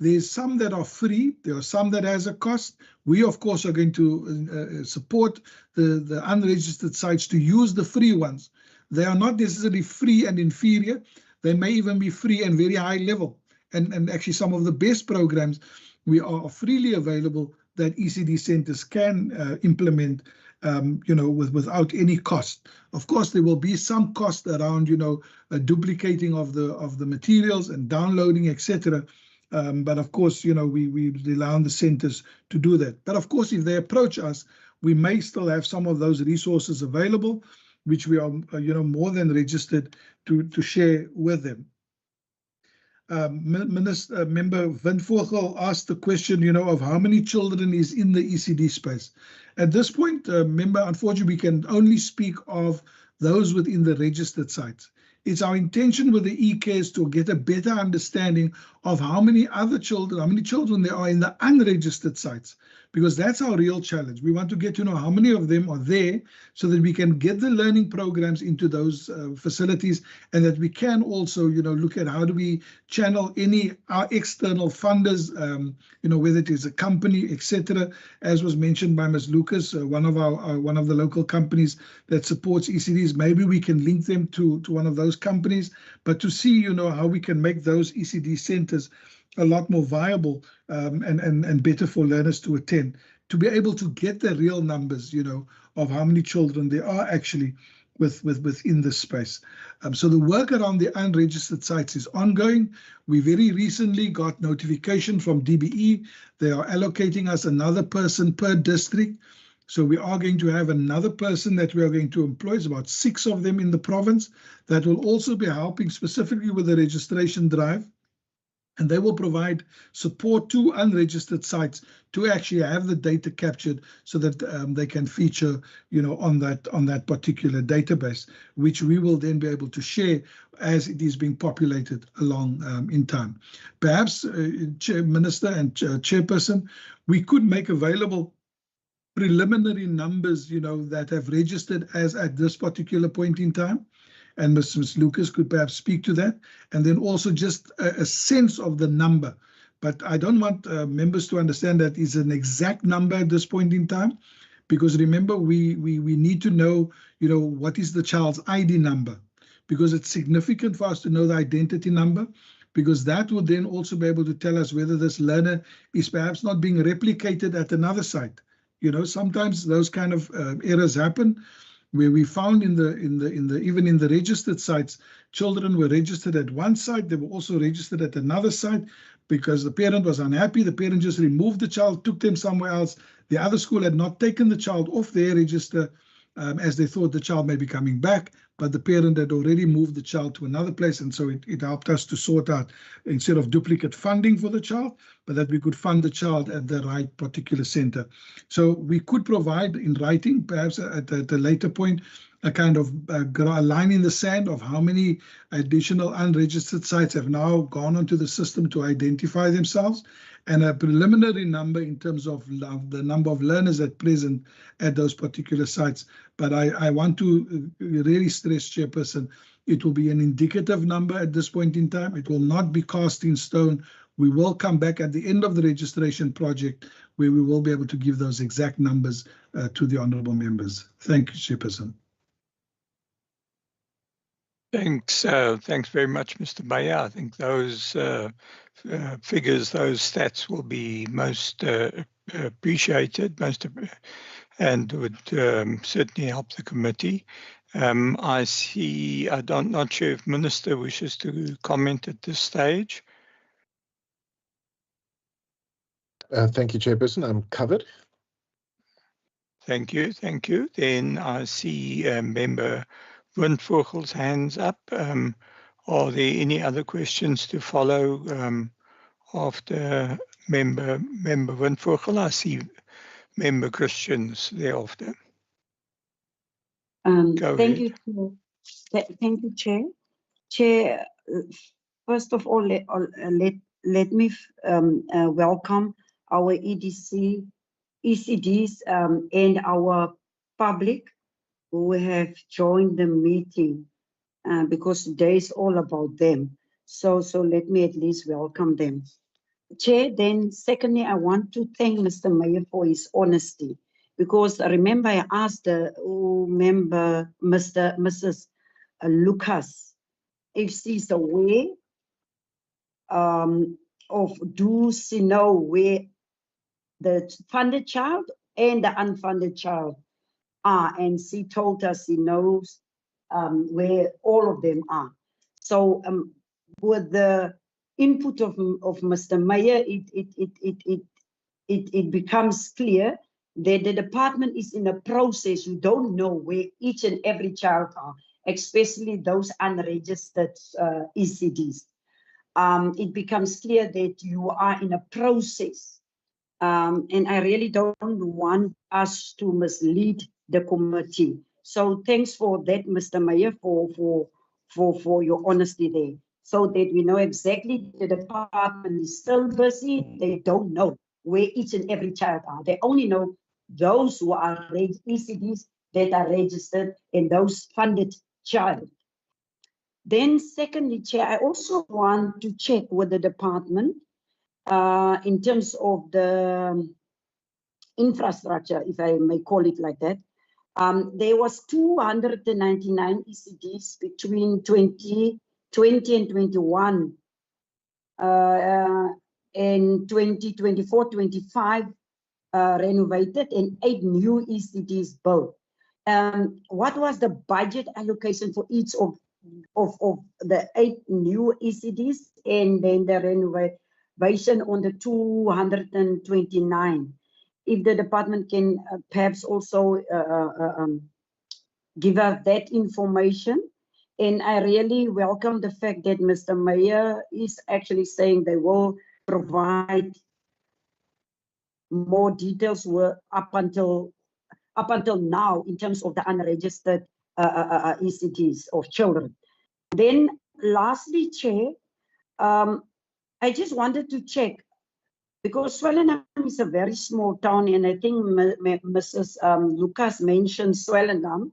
There's some that are free, there are some that has a cost. We, of course, are going to support the unregistered sites to use the free ones. They are not necessarily free and inferior. They may even be free and very high level. And actually some of the best programs we are freely available that ECD centers can implement, without any cost. Of course, there will be some cost around, duplicating of the materials and downloading, etc. But of course, we rely on the centers to do that. But of course, if they approach us, we may still have some of those resources available, which we are, more than registered to share with them. Member Van Vogel asked the question, of how many children is in the ECD space. At this point, member, unfortunately, we can only speak of those within the registered sites. It's our intention with the e-cares to get a better understanding of how many children there are in the unregistered sites, because that's our real challenge. We want to get to know how many of them are there so that we can get the learning programs into those facilities, and that we can also, look at how do we channel our external funders, whether it is a company, etc. As was mentioned by Ms. Lucas, one of the local companies that supports ECDs, maybe we can link them to one of those companies, but to see, how we can make those ECD centers us a lot more viable and better for learners to attend, to be able to get the real numbers, of how many children there are actually within this space. So the work around the unregistered sites is ongoing. We very recently got notification from DBE. They are allocating us another person per district. So we are going to have another person that we are going to employ. It's about 6 of them in the province that will also be helping specifically with the registration drive. And they will provide support to unregistered sites to actually have the data captured so that they can feature, on that particular database, which we will then be able to share as it is being populated along in time. Perhaps, Minister and Chairperson, we could make available preliminary numbers, that have registered as at this particular point in time. And Ms. Lucas could perhaps speak to that. And then also just a sense of the number. But I don't want members to understand that is an exact number at this point in time. Because remember, we need to know, what is the child's ID number. Because it's significant for us to know the identity number. Because that will then also be able to tell us whether this learner is perhaps not being replicated at another site. Sometimes those kind of errors happen. Where we found even in the registered sites, children were registered at one site, they were also registered at another site because the parent was unhappy. The parent just removed the child, took them somewhere else. The other school had not taken the child off their register as they thought the child may be coming back, but the parent had already moved the child to another place. And so it helped us to sort out, instead of duplicate funding for the child, but that we could fund the child at the right particular center. So we could provide in writing, perhaps at a later point, a kind of a line in the sand of how many additional unregistered sites have now gone onto the system to identify themselves, and a preliminary number in terms of the number of learners at present at those particular sites. But I want to really stress, Chairperson, it will be an indicative number at this point in time. It will not be cast in stone. We will come back at the end of the registration project where we will be able to give those exact numbers to the honourable members. Thank you, Chairperson. Thanks. Thanks very much, Mr. Meyer. I think those figures, those stats will be most appreciated, and would certainly help the committee. I see, I'm not sure if Minister wishes to comment at this stage. Thank you, Chairperson. I'm covered. Thank you. Thank you. Then I see Member Windvogel's hands up. Are there any other questions to follow after Member Windvogel? I see Member Christians thereafter. Thank you, Chair. Chair, first of all, let me welcome our ECDs and our public who have joined the meeting because today is all about them. So let me at least welcome them. Chair, then secondly, I want to thank Mr. Meyer for his honesty, because remember I asked the member, Mrs. Lucas, if she's aware of do she know where the funded child and the unfunded child are, and she told us she knows where all of them are. So with the input of Mr. Meyer, it becomes clear that the department is in a process. You don't know where each and every child are, especially those unregistered ECDs. It becomes clear that you are in a process. And I really don't want us to mislead the committee. So thanks for that, Mr. Meyer, for your honesty there, so that we know exactly the department is still busy. They don't know where each and every child are. They only know those who are ECDs that are registered and those funded child. Then secondly, Chair, I also want to check with the department in terms of the infrastructure, if I may call it like that. There was 299 ECDs between 2020 and 21 in 2024-25 renovated and 8 new ECDs built. What was the budget allocation for each of the 8 new ECDs and then the renovation on the 229? If the department can perhaps also give us that information. And I really welcome the fact that Mr. Mayor is actually saying they will provide more details up until now in terms of the unregistered ECDs of children. Then lastly, Chair, I just wanted to check, because Swellendam is a very small town, and I think Mrs. Lucas mentioned Swellendam,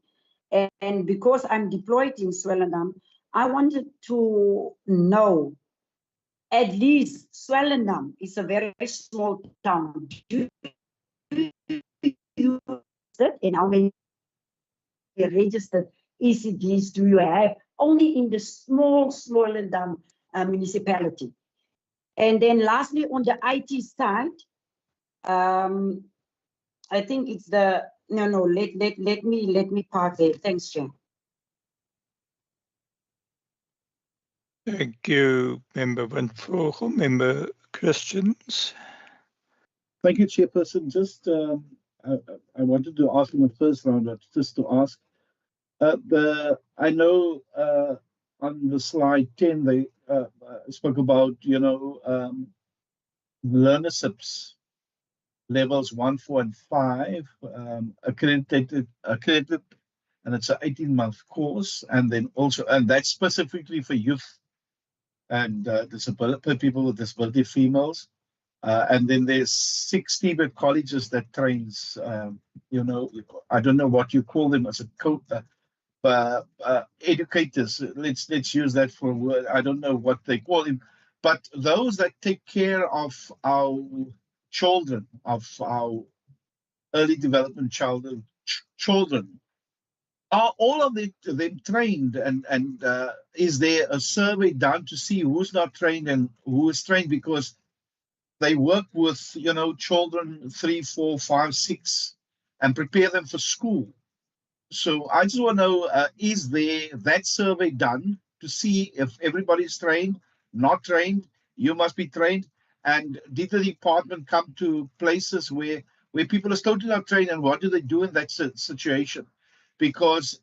and because I'm deployed in Swellendam, I wanted to know, at least Swellendam is a very small town. Do you and how many registered ECDs do you have only in the small Swellendam municipality? And then lastly, on the IT side, I think it's the let me park there. Thanks, Chair. Thank you, Member Van Vogel. Member Christians. Thank you, Chairperson. Just I wanted to ask in the first round, just to ask. I know on the slide 10 they spoke about learnerships levels 1, 4, and 5 accredited, and it's an 18-month course, and then also that's specifically for youth and people with disability, females. And then there's 6 TVET colleges that trains, I don't know what you call them as a coach, educators. Let's use that for a word. I don't know what they call them, but those that take care of our children, of our early development children, are all of them trained? And is there a survey done to see who's not trained and who is trained? Because they work with, children 3, 4, 5, 6 and prepare them for school. So I just want to know, is there that survey done to see if everybody's trained, not trained? You must be trained. And did the department come to places where people are totally not trained, and what do they do in that situation? Because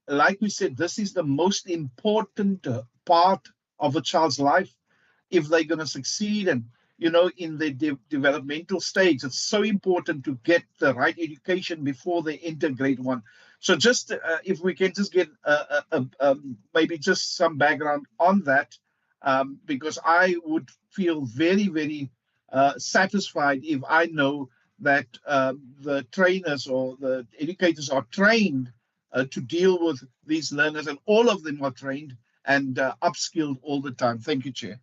like we said, this is the most important part of a child's life if they're going to succeed. And in the developmental stage, it's so important to get the right education before they integrate one. So just if we can just get maybe just some background on that, because I would feel very, very satisfied if I know that the trainers or the educators are trained to deal with these learners, and all of them are trained and upskilled all the time. Thank you, Chair.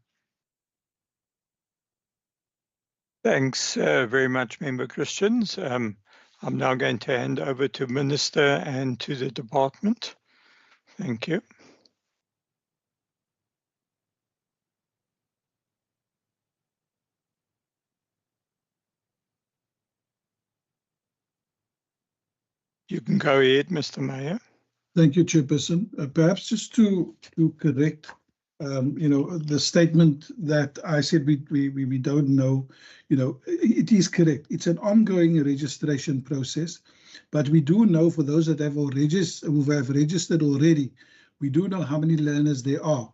Thanks very much, Member Christians. I'm now going to hand over to Minister and to the department. Thank you. You can go ahead, Mr. Mayor. Thank you, Chairperson. Perhaps just to correct the statement that I said we don't know, it is correct. It's an ongoing registration process, but we do know for those that have who have registered already, we do know how many learners there are.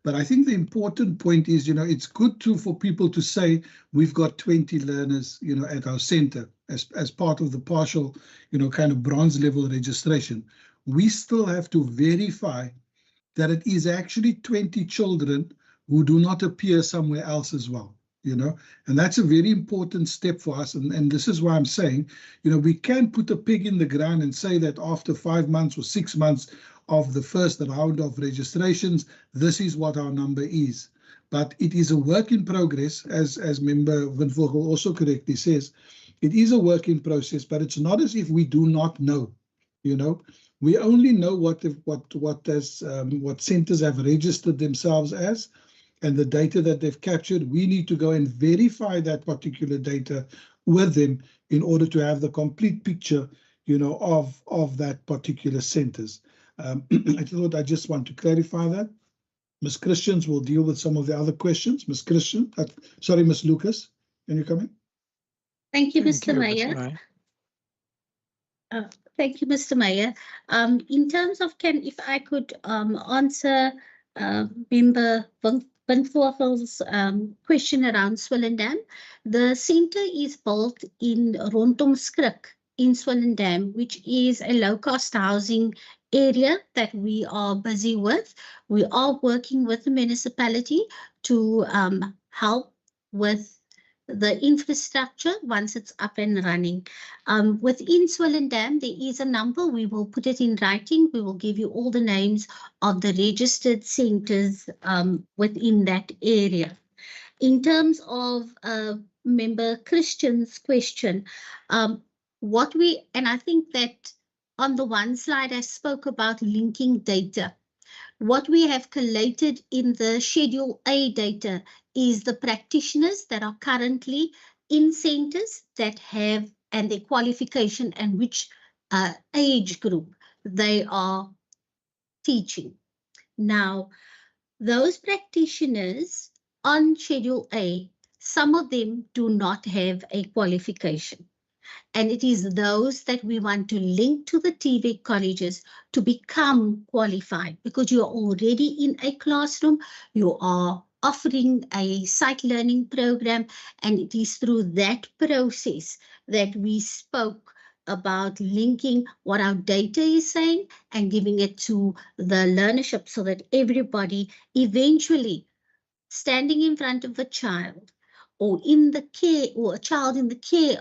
But I think the important point is, it's good for people to say we've got 20 learners, at our center as part of the partial, kind of bronze level registration. We still have to verify that it is actually 20 children who do not appear somewhere else as well, and that's a very important step for us. And this is why I'm saying, we can't put a peg in the ground and say that after 5 months or 6 months of the first round of registrations, this is what our number is. But it is a work in progress, as Member Van Vogel also correctly says. It is a work in process, but it's not as if we do not know, We only know what centers have registered themselves as, and the data that they've captured, we need to go and verify that particular data with them in order to have the complete picture, you know, of that particular centers. I thought I just want to clarify that. Ms. Christians will deal with some of the other questions. Ms. Christian, sorry, Ms. Lucas, can you come in? Thank you, Mr. Mayor. Thank you, Mr. Mayor. In terms of if I could answer Member Van Voorgel's question around Swellendam. The centre is built in Rondomskrik in Swellendam, which is a low-cost housing area that we are busy with. We are working with the municipality to help with the infrastructure once it's up and running. Within Swellendam, there is a number. We will put it in writing. We will give you all the names of the registered centres within that area. In terms of Member Christian's question, and I think that on the one slide I spoke about linking data. What we have collated in the Schedule A data is the practitioners that are currently in centres that have and their qualification and which age group they are teaching. Now, those practitioners on Schedule A, some of them do not have a qualification. And it is those that we want to link to the TVET colleges to become qualified, because you are already in a classroom, you are offering a site learning program, and it is through that process that we spoke about linking what our data is saying and giving it to the learnership so that everybody eventually standing in front of a child or in the care or a child in the care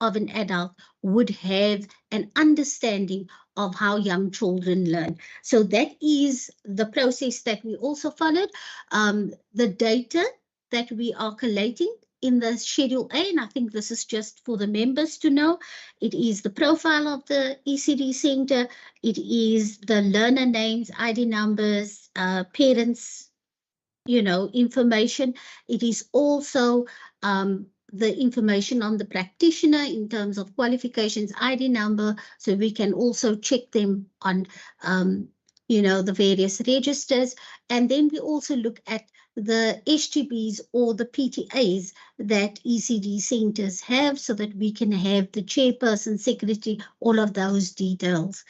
of an adult would have an understanding of how young children learn. So that is the process that we also followed. The data that we are collating in the Schedule A, and I think this is just for the members to know, it is the profile of the ECD Centre, it is the learner names, ID numbers, parents, you know, information. It is also the information on the practitioner in terms of qualifications, ID number, so we can also check them on, you know, the various registers. And then we also look at the SGBs or the PTAs that ECD centres have so that we can have the chairperson, secretary, all of those details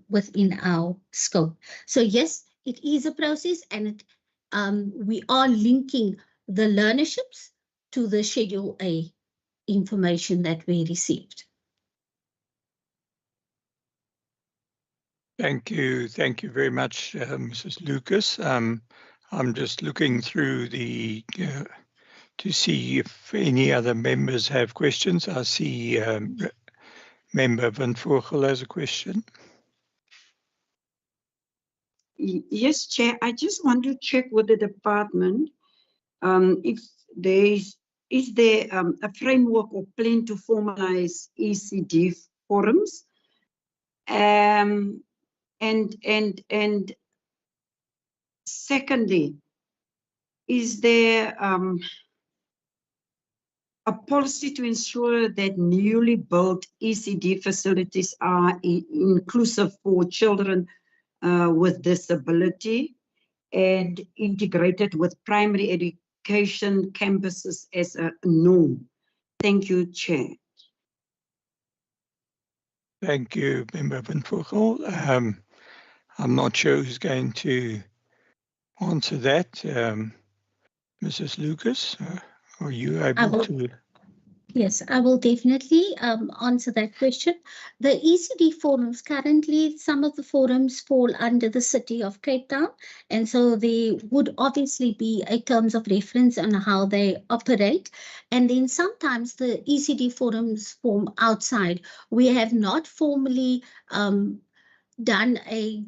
within our scope. So yes, it is a process, and we are linking the learnerships to the Schedule A information that we received. Thank you very much, Mrs. Lucas. I'm just looking through the to see if any other members have questions. I see Member Van Voorgel has a question. Yes, Chair. I just want to check with the department if is there a framework or plan to formalize ECD forums, and secondly, is there a policy to ensure that newly built ECD facilities are inclusive for children with disability and integrated with primary education campuses as a norm? Thank you, Chair. Thank you, Member Van Voorgel. I'm not sure who's going to answer that. Mrs. Lucas, are you able to? Yes, I will definitely answer that question. The ECD forums, currently some of the forums fall under the City of Cape Town, and so there would obviously be a terms of reference on how they operate. And then sometimes the ECD forums form outside. We have not formally done a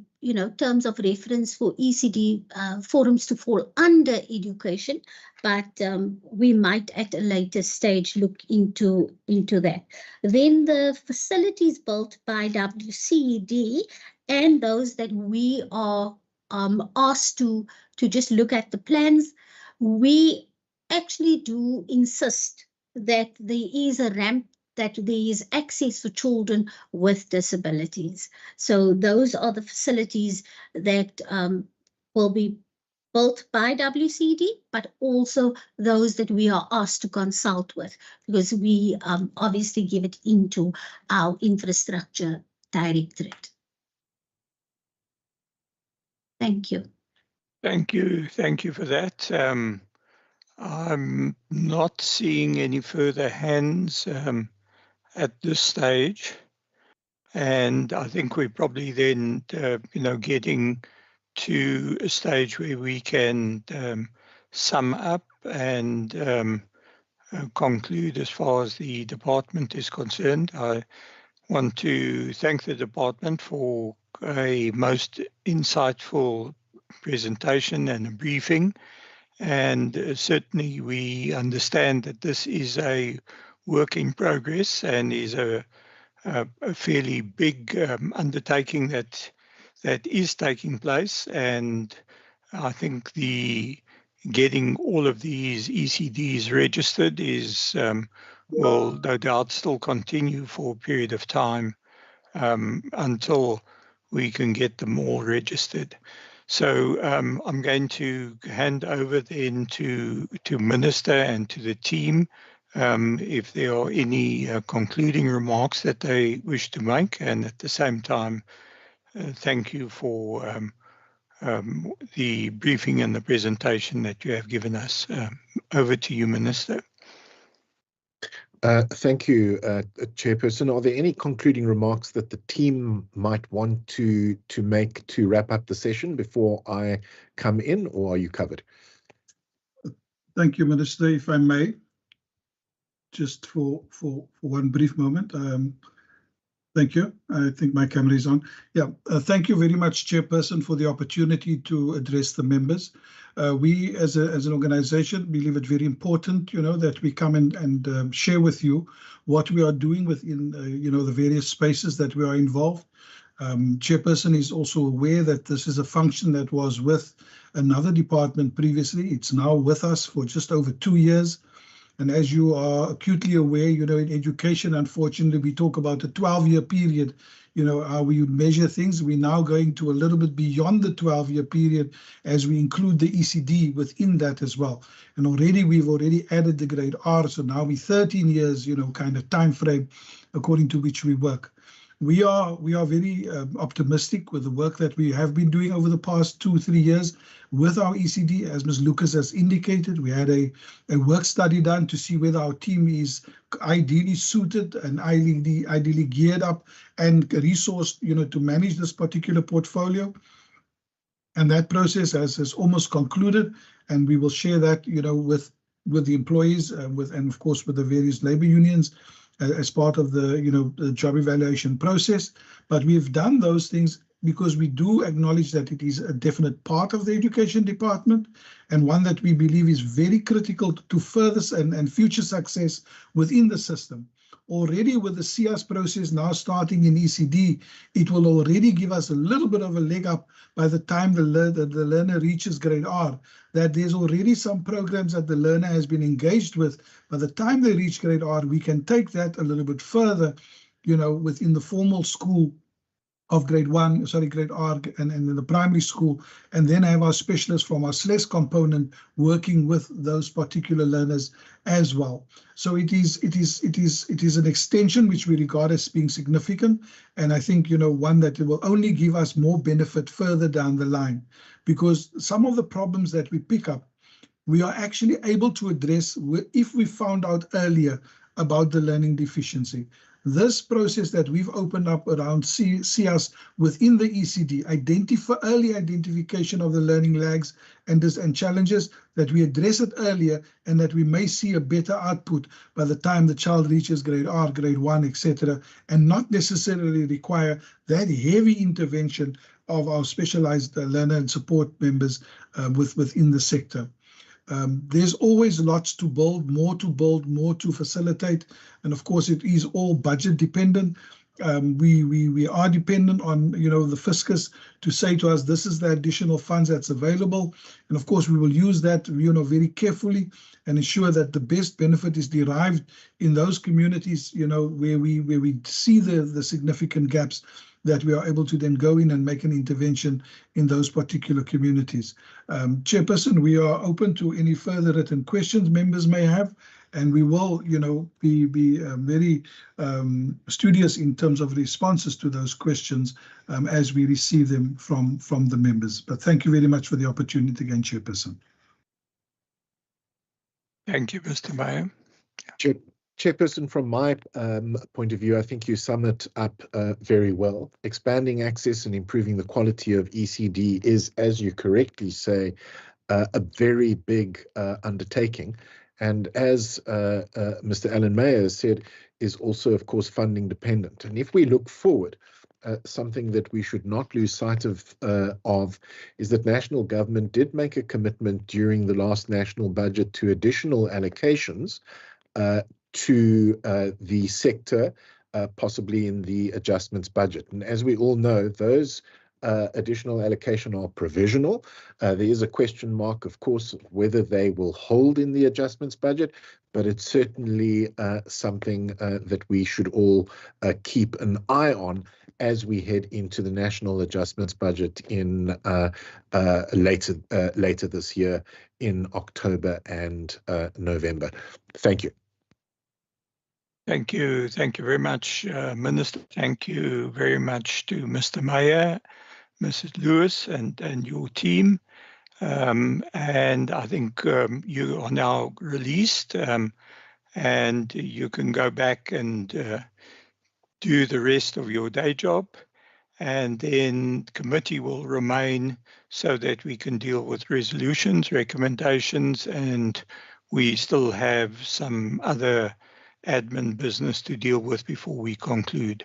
terms of reference for ECD forums to fall under education, but we might at a later stage look into that. Then the facilities built by WCED and those that we are asked to just look at the plans, we actually do insist that there is a ramp, that there is access for children with disabilities. So those are the facilities that will be built by WCD, but also those that we are asked to consult with, because we obviously give it into our infrastructure directorate. Thank you. Thank you for that. I'm not seeing any further hands at this stage, and I think we're probably then, getting to a stage where we can sum up and conclude as far as the department is concerned. I want to thank the department for a most insightful presentation and a briefing, and certainly we understand that this is a work in progress and is a fairly big undertaking that is taking place, and I think getting all of these ECDs registered will no doubt still continue for a period of time until we can get them all registered. So I'm going to hand over then to Minister and to the team if there are any concluding remarks that they wish to make, and at the same time, thank you for the briefing and the presentation that you have given us. Over to you, Minister. Thank you, Chairperson. Are there any concluding remarks that the team might want to make to wrap up the session before I come in, or are you covered? Thank you, Minister. If I may, just for one brief moment. Thank you. I think my camera is on. Yeah, thank you very much, Chairperson, for the opportunity to address the members. We, as an organization, believe it very important, that we come and share with you what we are doing within, the various spaces that we are involved. Chairperson is also aware that this is a function that was with another department previously. It's now with us for just over 2 years. And as you are acutely aware, in education, unfortunately, we talk about a 12-year period, how we measure things. We're now going to a little bit beyond the 12-year period as we include the ECD within that as well. And we've already added the grade R, so now we're 13 years, kind of time frame according to which we work. We are very optimistic with the work that we have been doing over the past 2-3 years with our ECD. As Ms. Lucas has indicated, we had a work study done to see whether our team is ideally suited and ideally geared up and resourced, to manage this particular portfolio. And that process has almost concluded, and we will share that, with the employees and of course with the various labor unions as part of the job evaluation process. But we've done those things because we do acknowledge that it is a definite part of the education department and one that we believe is very critical to further and future success within the system. Already with the CIAS process now starting in ECD, it will already give us a little bit of a leg up by the time the learner reaches grade R, that there's already some programs that the learner has been engaged with. By the time they reach grade R, we can take that a little bit further, within the formal school of grade R and in the primary school, and then have our specialists from our SLES component working with those particular learners as well. So it is an extension which we regard as being significant, and I think one that will only give us more benefit further down the line, because some of the problems that we pick up, we are actually able to address if we found out earlier about the learning deficiency. This process that we've opened up around CIAS within the ECD, early identification of the learning lags and challenges, that we address it earlier and that we may see a better output by the time the child reaches grade R, grade 1, etc., and not necessarily require that heavy intervention of our specialized learner and support members within the sector. There's always lots to build, more to facilitate. And of course, it is all budget dependent. We are dependent on, the fiscus to say to us, this is the additional funds that's available. And of course, we will use that, very carefully and ensure that the best benefit is derived in those communities, where we see the significant gaps, that we are able to then go in and make an intervention in those particular communities. Chairperson, we are open to any further written questions members may have, and we will, be very studious in terms of responses to those questions as we receive them from the members. But thank you very much for the opportunity again, Chairperson. Thank you, Mr. Mayor. Chairperson, from my point of view, I think you sum it up very well. Expanding access and improving the quality of ECD is, as you correctly say, a very big undertaking. And as Mr. Alan Mayer said, is also, of course, funding dependent. And if we look forward, something that we should not lose sight of is that national government did make a commitment during the last national budget to additional allocations to the sector, possibly in the adjustments budget. And as we all know, those additional allocation are provisional. There is a question mark, of course, of whether they will hold in the adjustments budget, but it's certainly something that we should all keep an eye on as we head into the national adjustments budget in later this year in October and November. Thank you. Thank you. Thank you very much, Minister. Thank you very much to Mr. Mayer, Mrs. Lewis, and your team. And I think you are now released, and you can go back and do the rest of your day job. And then committee will remain so that we can deal with resolutions, recommendations, and we still have some other admin business to deal with before we conclude.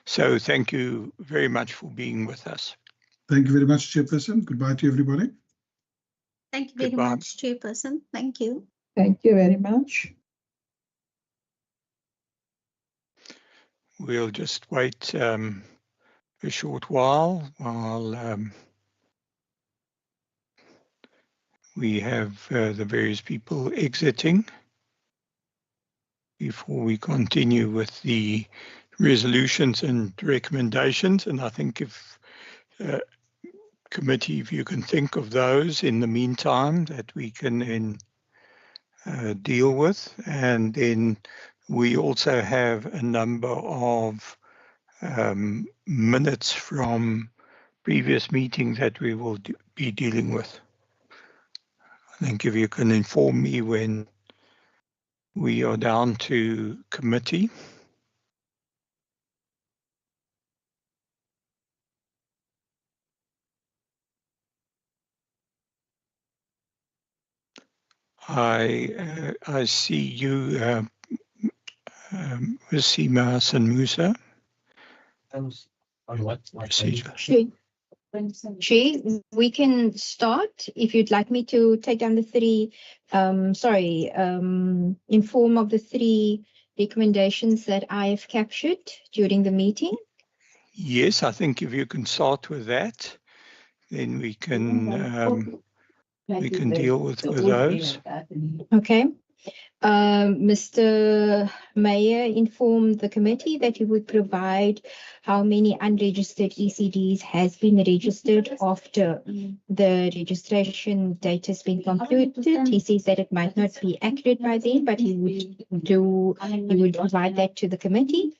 So thank you very much for being with us. Thank you very much, Chairperson. Goodbye to everybody. Thank you very much, Chairperson. Thank you. Thank you very much. We'll just wait a short while we have the various people exiting before we continue with the resolutions and recommendations. And I think if committee, if you can think of those in the meantime that we can then deal with. And then we also have a number of minutes from previous meetings that we will be dealing with. I think if you can inform me when we are down to committee. I see you, Rasima San-Musa. Chair, we can start if you'd like me to take down the three, inform of the three recommendations that I've captured during the meeting. Yes, I think if you can start with that, then we can deal with those. Okay. Mr. Mayer informed the committee that he would provide how many unregistered ECDs has been registered after the registration date has been concluded. He says that it might not be accurate by then, but he would provide that to the committee.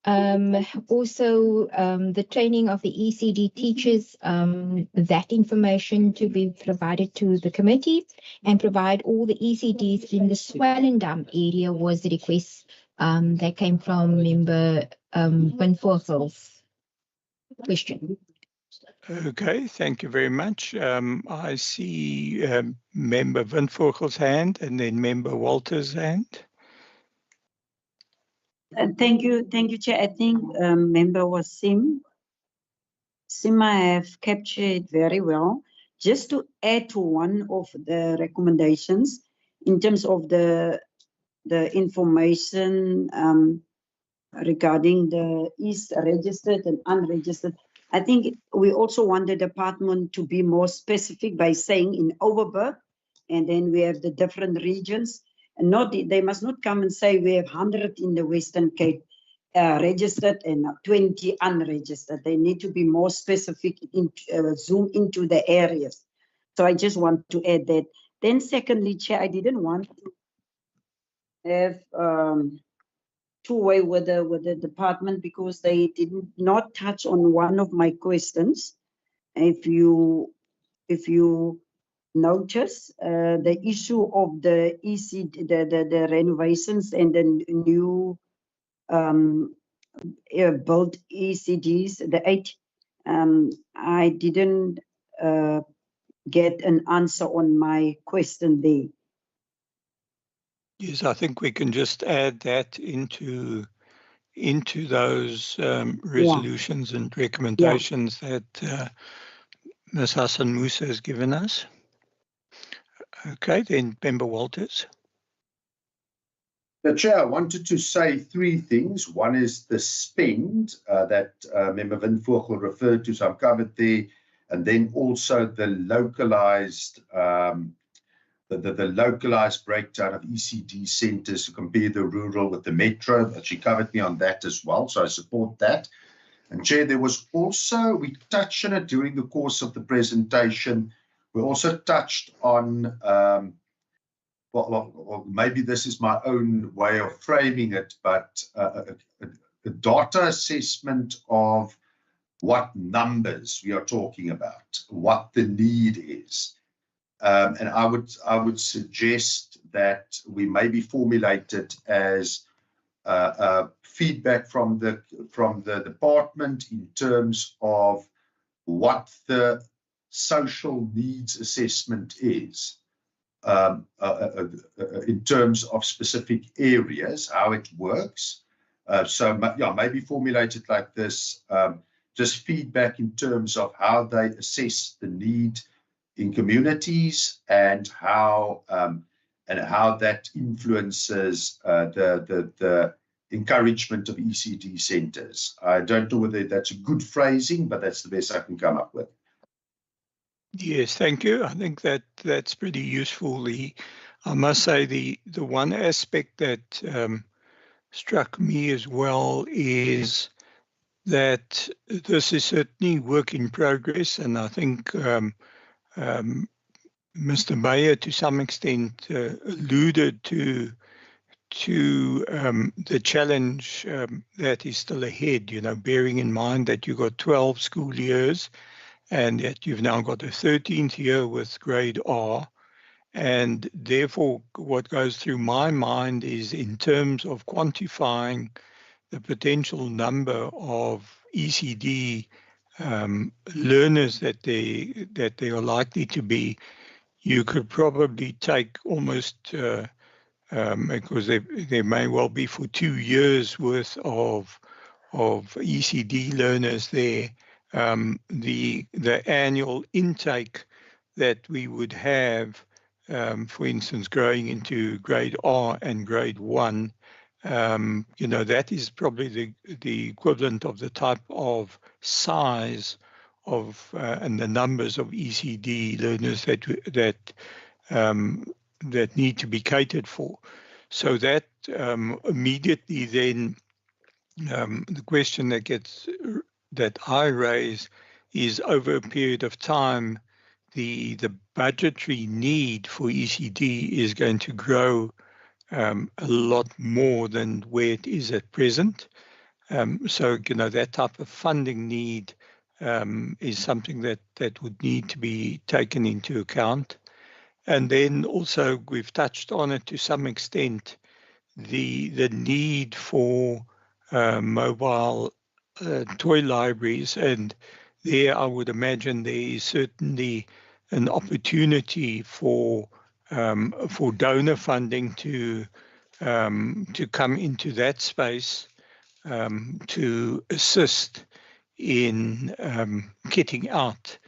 Also, the training of the ECD teachers, that information to be provided to the committee, and provide all the ECDs in the Swellendam area was the request that came from member Van Voorgel's question. Okay, thank you very much. I see member Van Voorgel's hand and then member Walter's hand. Thank you, Chair. I think member was Sim. I have captured very well. Just to add to one of the recommendations in terms of the information regarding the is registered and unregistered. I think we also want the department to be more specific by saying in Overberg, and then we have the different regions. And not they must not come and say we have 100 in the Western Cape registered and 20 unregistered. They need to be more specific, zoom into the areas. So I just want to add that. Then secondly, Chair, I didn't want to have two-way with the department because they did not touch on one of my questions. If you notice the issue of the EC, the renovations and the new built ECDs, the 8, I didn't get an answer on my question there. Yes, I think we can just add that into those resolutions and recommendations that Ms. Hassan Musa has given us. Okay, then Member Walters. The Chair, I wanted to say 3 things. One is the spend that Member Windvogel referred to, so I've covered there, and then also the localized the localized breakdown of ECD centres to compare the rural with the metro. She covered me on that as well, so I support that. And Chair, there was also, we touched on it during the course of the presentation, we also touched on, well, maybe this is my own way of framing it, but a data assessment of what numbers we are talking about, what the need is. And I would suggest that we maybe formulate it as feedback from the department in terms of what the social needs assessment is, in terms of specific areas, how it works. So yeah, maybe formulate it like this, just feedback in terms of how they assess the need in communities and how that influences the encouragement of ECD centres. I don't know whether that's a good phrasing, but that's the best I can come up with. Yes, thank you. I think that's pretty useful. I must say the one aspect that struck me as well is that this is certainly work in progress, and I think Mr. Meyer to some extent alluded to the challenge that is still ahead, bearing in mind that you've got 12 school years and that you've now got a 13th year with grade R. And therefore, what goes through my mind is in terms of quantifying the potential number of ECD learners that they are likely to be, you could probably take almost, because there may well be for 2 years worth of ECD learners there, the annual intake that we would have, for instance, growing into grade R and grade 1, that is probably the equivalent of the type of size of and the numbers of ECD learners that need to be catered for. So that immediately then the question that I raise is, over a period of time, the budgetary need for ECD is going to grow a lot more than where it is at present. So, that type of funding need is something that would need to be taken into account. And then also, we've touched on it to some extent, the need for mobile toy libraries. And there, I would imagine there is certainly an opportunity for donor funding to come into that space to assist in kitting out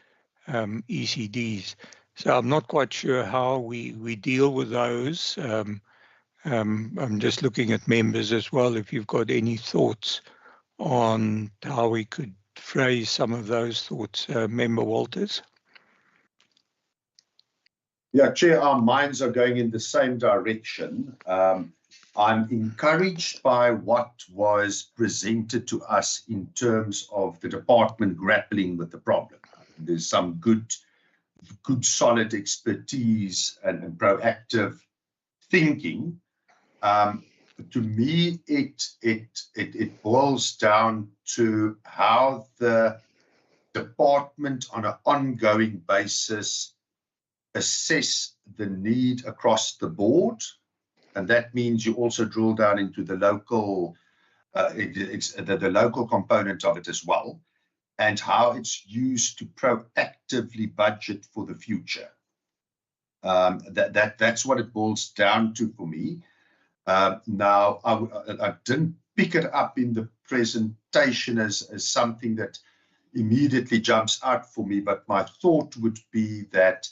ECDs. So I'm not quite sure how we deal with those. I'm just looking at members as well, if you've got any thoughts on how we could phrase some of those thoughts. Member Walters? Yeah, Chair, our minds are going in the same direction. I'm encouraged by what was presented to us in terms of the department grappling with the problem. There's some good solid expertise and proactive thinking. To me, it boils down to how the department on an ongoing basis assess the need across the board. And that means you also drill down into the local, the local component of it as well, and how it's used to proactively budget for the future. That's what it boils down to for me. Now, I didn't pick it up in the presentation as something that immediately jumps out for me, but my thought would be that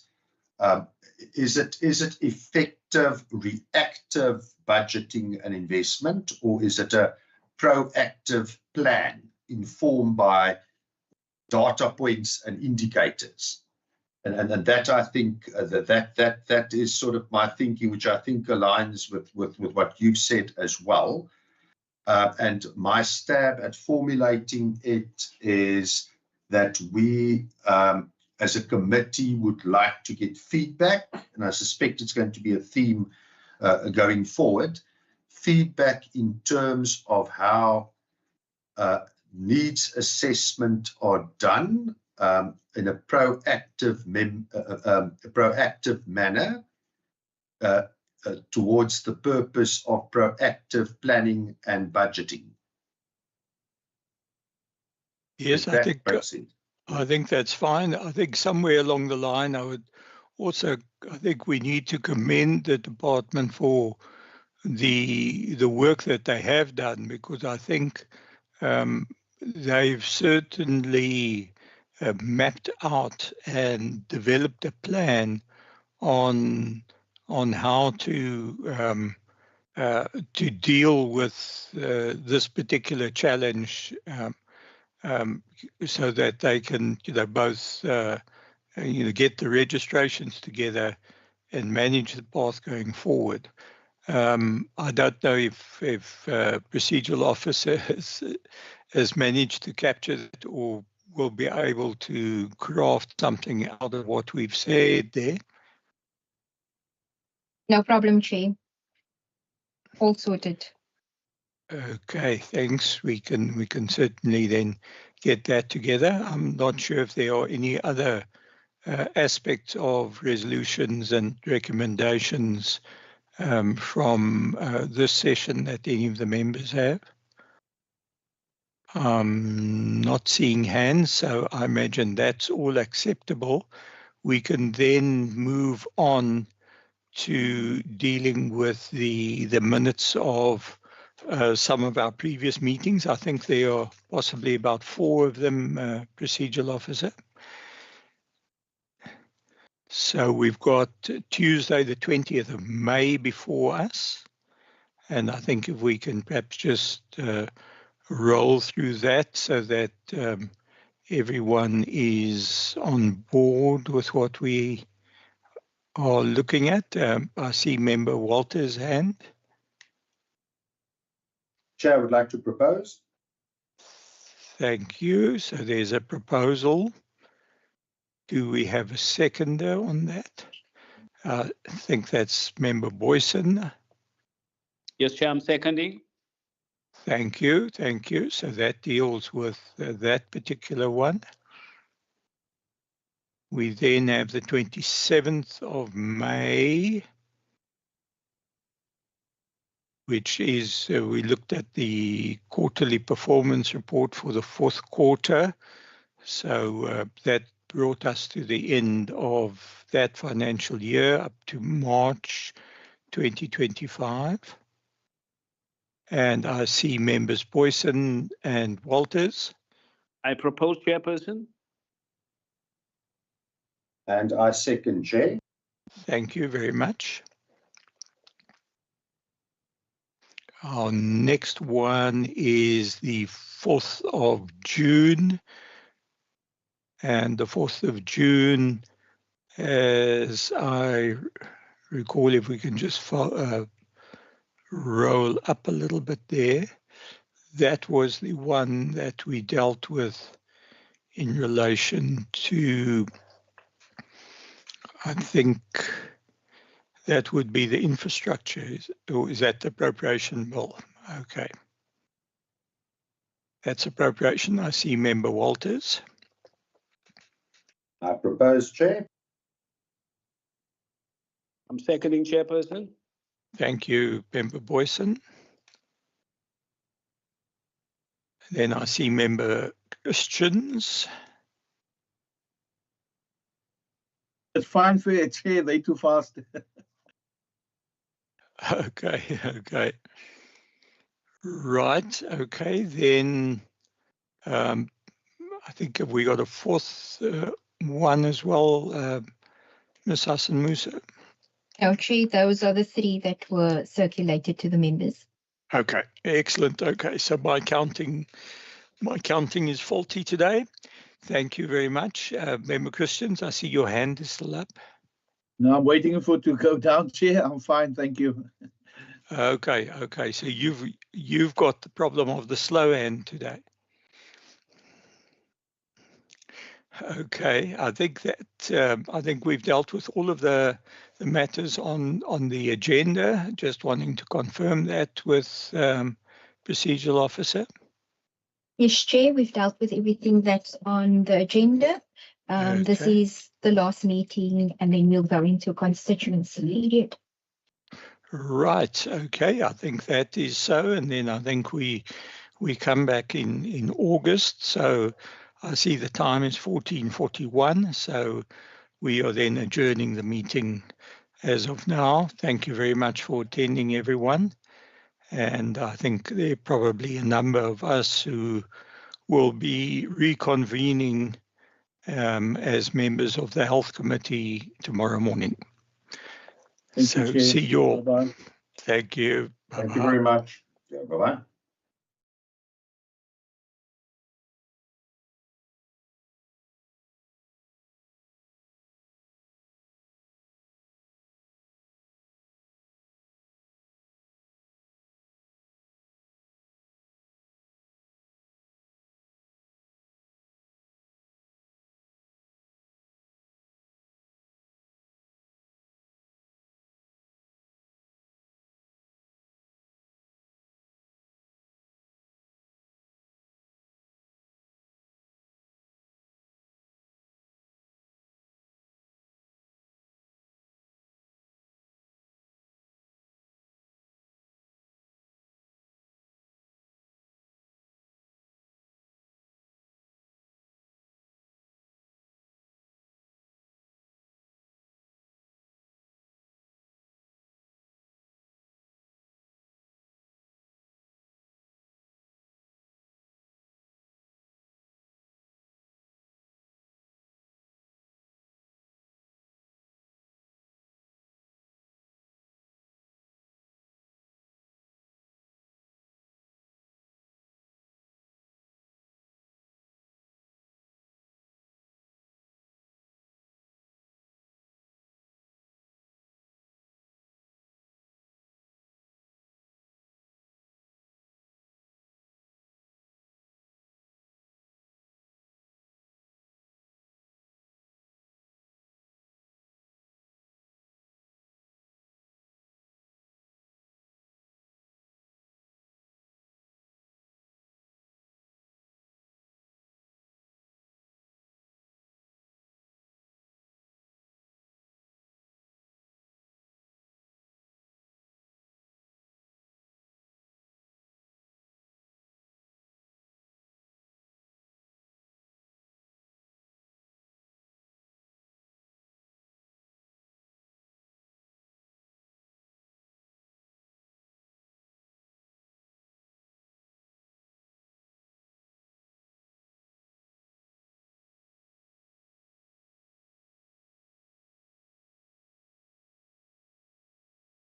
is it effective reactive budgeting and investment, or is it a proactive plan informed by data points and indicators? And that, I think, that is sort of my thinking, which I think aligns with what you've said as well. And my stab at formulating it is that we, as a committee, would like to get feedback, and I suspect it's going to be a theme going forward, feedback in terms of how needs assessment are done in a proactive manner towards the purpose of proactive planning and budgeting. Yes, I think that's fine. I think somewhere along the line, I think we need to commend the department for the work that they have done, because I think they've certainly mapped out and developed a plan on how to deal with this particular challenge, so that they can, both get the registrations together and manage the path going forward. I don't know if procedural officer has managed to capture it, or will be able to craft something out of what we've said there. No problem, Chair. All sorted. Okay, thanks. We can certainly then get that together. I'm not sure if there are any other aspects of resolutions and recommendations from this session that any of the members have. Not seeing hands, so I imagine that's all acceptable. We can then move on to dealing with the minutes of some of our previous meetings. I think there are possibly about 4 of them, procedural officer. So we've got Tuesday, the 20th of May before us. And I think if we can perhaps just roll through that so that everyone is on board with what we are looking at. I see Member Walter's hand. Chair, I would like to propose. Thank you. So there's a proposal. Do we have a seconder on that? I think that's Member Boyson. Yes, Chair, I'm seconding. Thank you. Thank you. So that deals with that particular one. We then have the 27th of May, which is, we looked at the quarterly performance report for the 4th quarter. So that brought us to the end of that financial year up to March 2025. And I see members Boyson and Walters. I propose, Chairperson. And I second, Chair. Thank you very much. Our next one is the 4th of June. And the 4th of June, as I recall, if we can just roll up a little bit there, that was the one that we dealt with in relation to, I think that would be the infrastructure, or is that the appropriation bill? Okay. That's appropriation. I see Member Walters. I propose, Chair. I'm seconding, Chairperson. Thank you, Member Boyson. Then I see Member Christians. It's fine for you, Chair. They're too fast. Okay. Right, okay, then I think have we got a fourth one as well, Ms. Hassan Musa? Chair, those are the three that were circulated to the members. Okay, excellent. Okay, so my counting is faulty today. Thank you very much. Member Christians, I see your hand is still up. No, I'm waiting for it to go down, Chair. I'm fine, thank you. Okay. So you've got the problem of the slow hand today. Okay, I think we've dealt with all of the matters on the agenda. Just wanting to confirm that with procedural officer. Yes, Chair, we've dealt with everything that's on the agenda. This Okay. is the last meeting, and then we'll go into constituency period. Right. Okay. I think that is so, and then I think we come back in August. So I see the time is 14:41. So we are then adjourning the meeting as of now. Thank you very much for attending, everyone. And I think there are probably a number of us who will be reconvening as members of the Health Committee tomorrow morning. Thank you, Chair. See you all. Bye-bye. Thank you. Thank you very much. Bye-bye.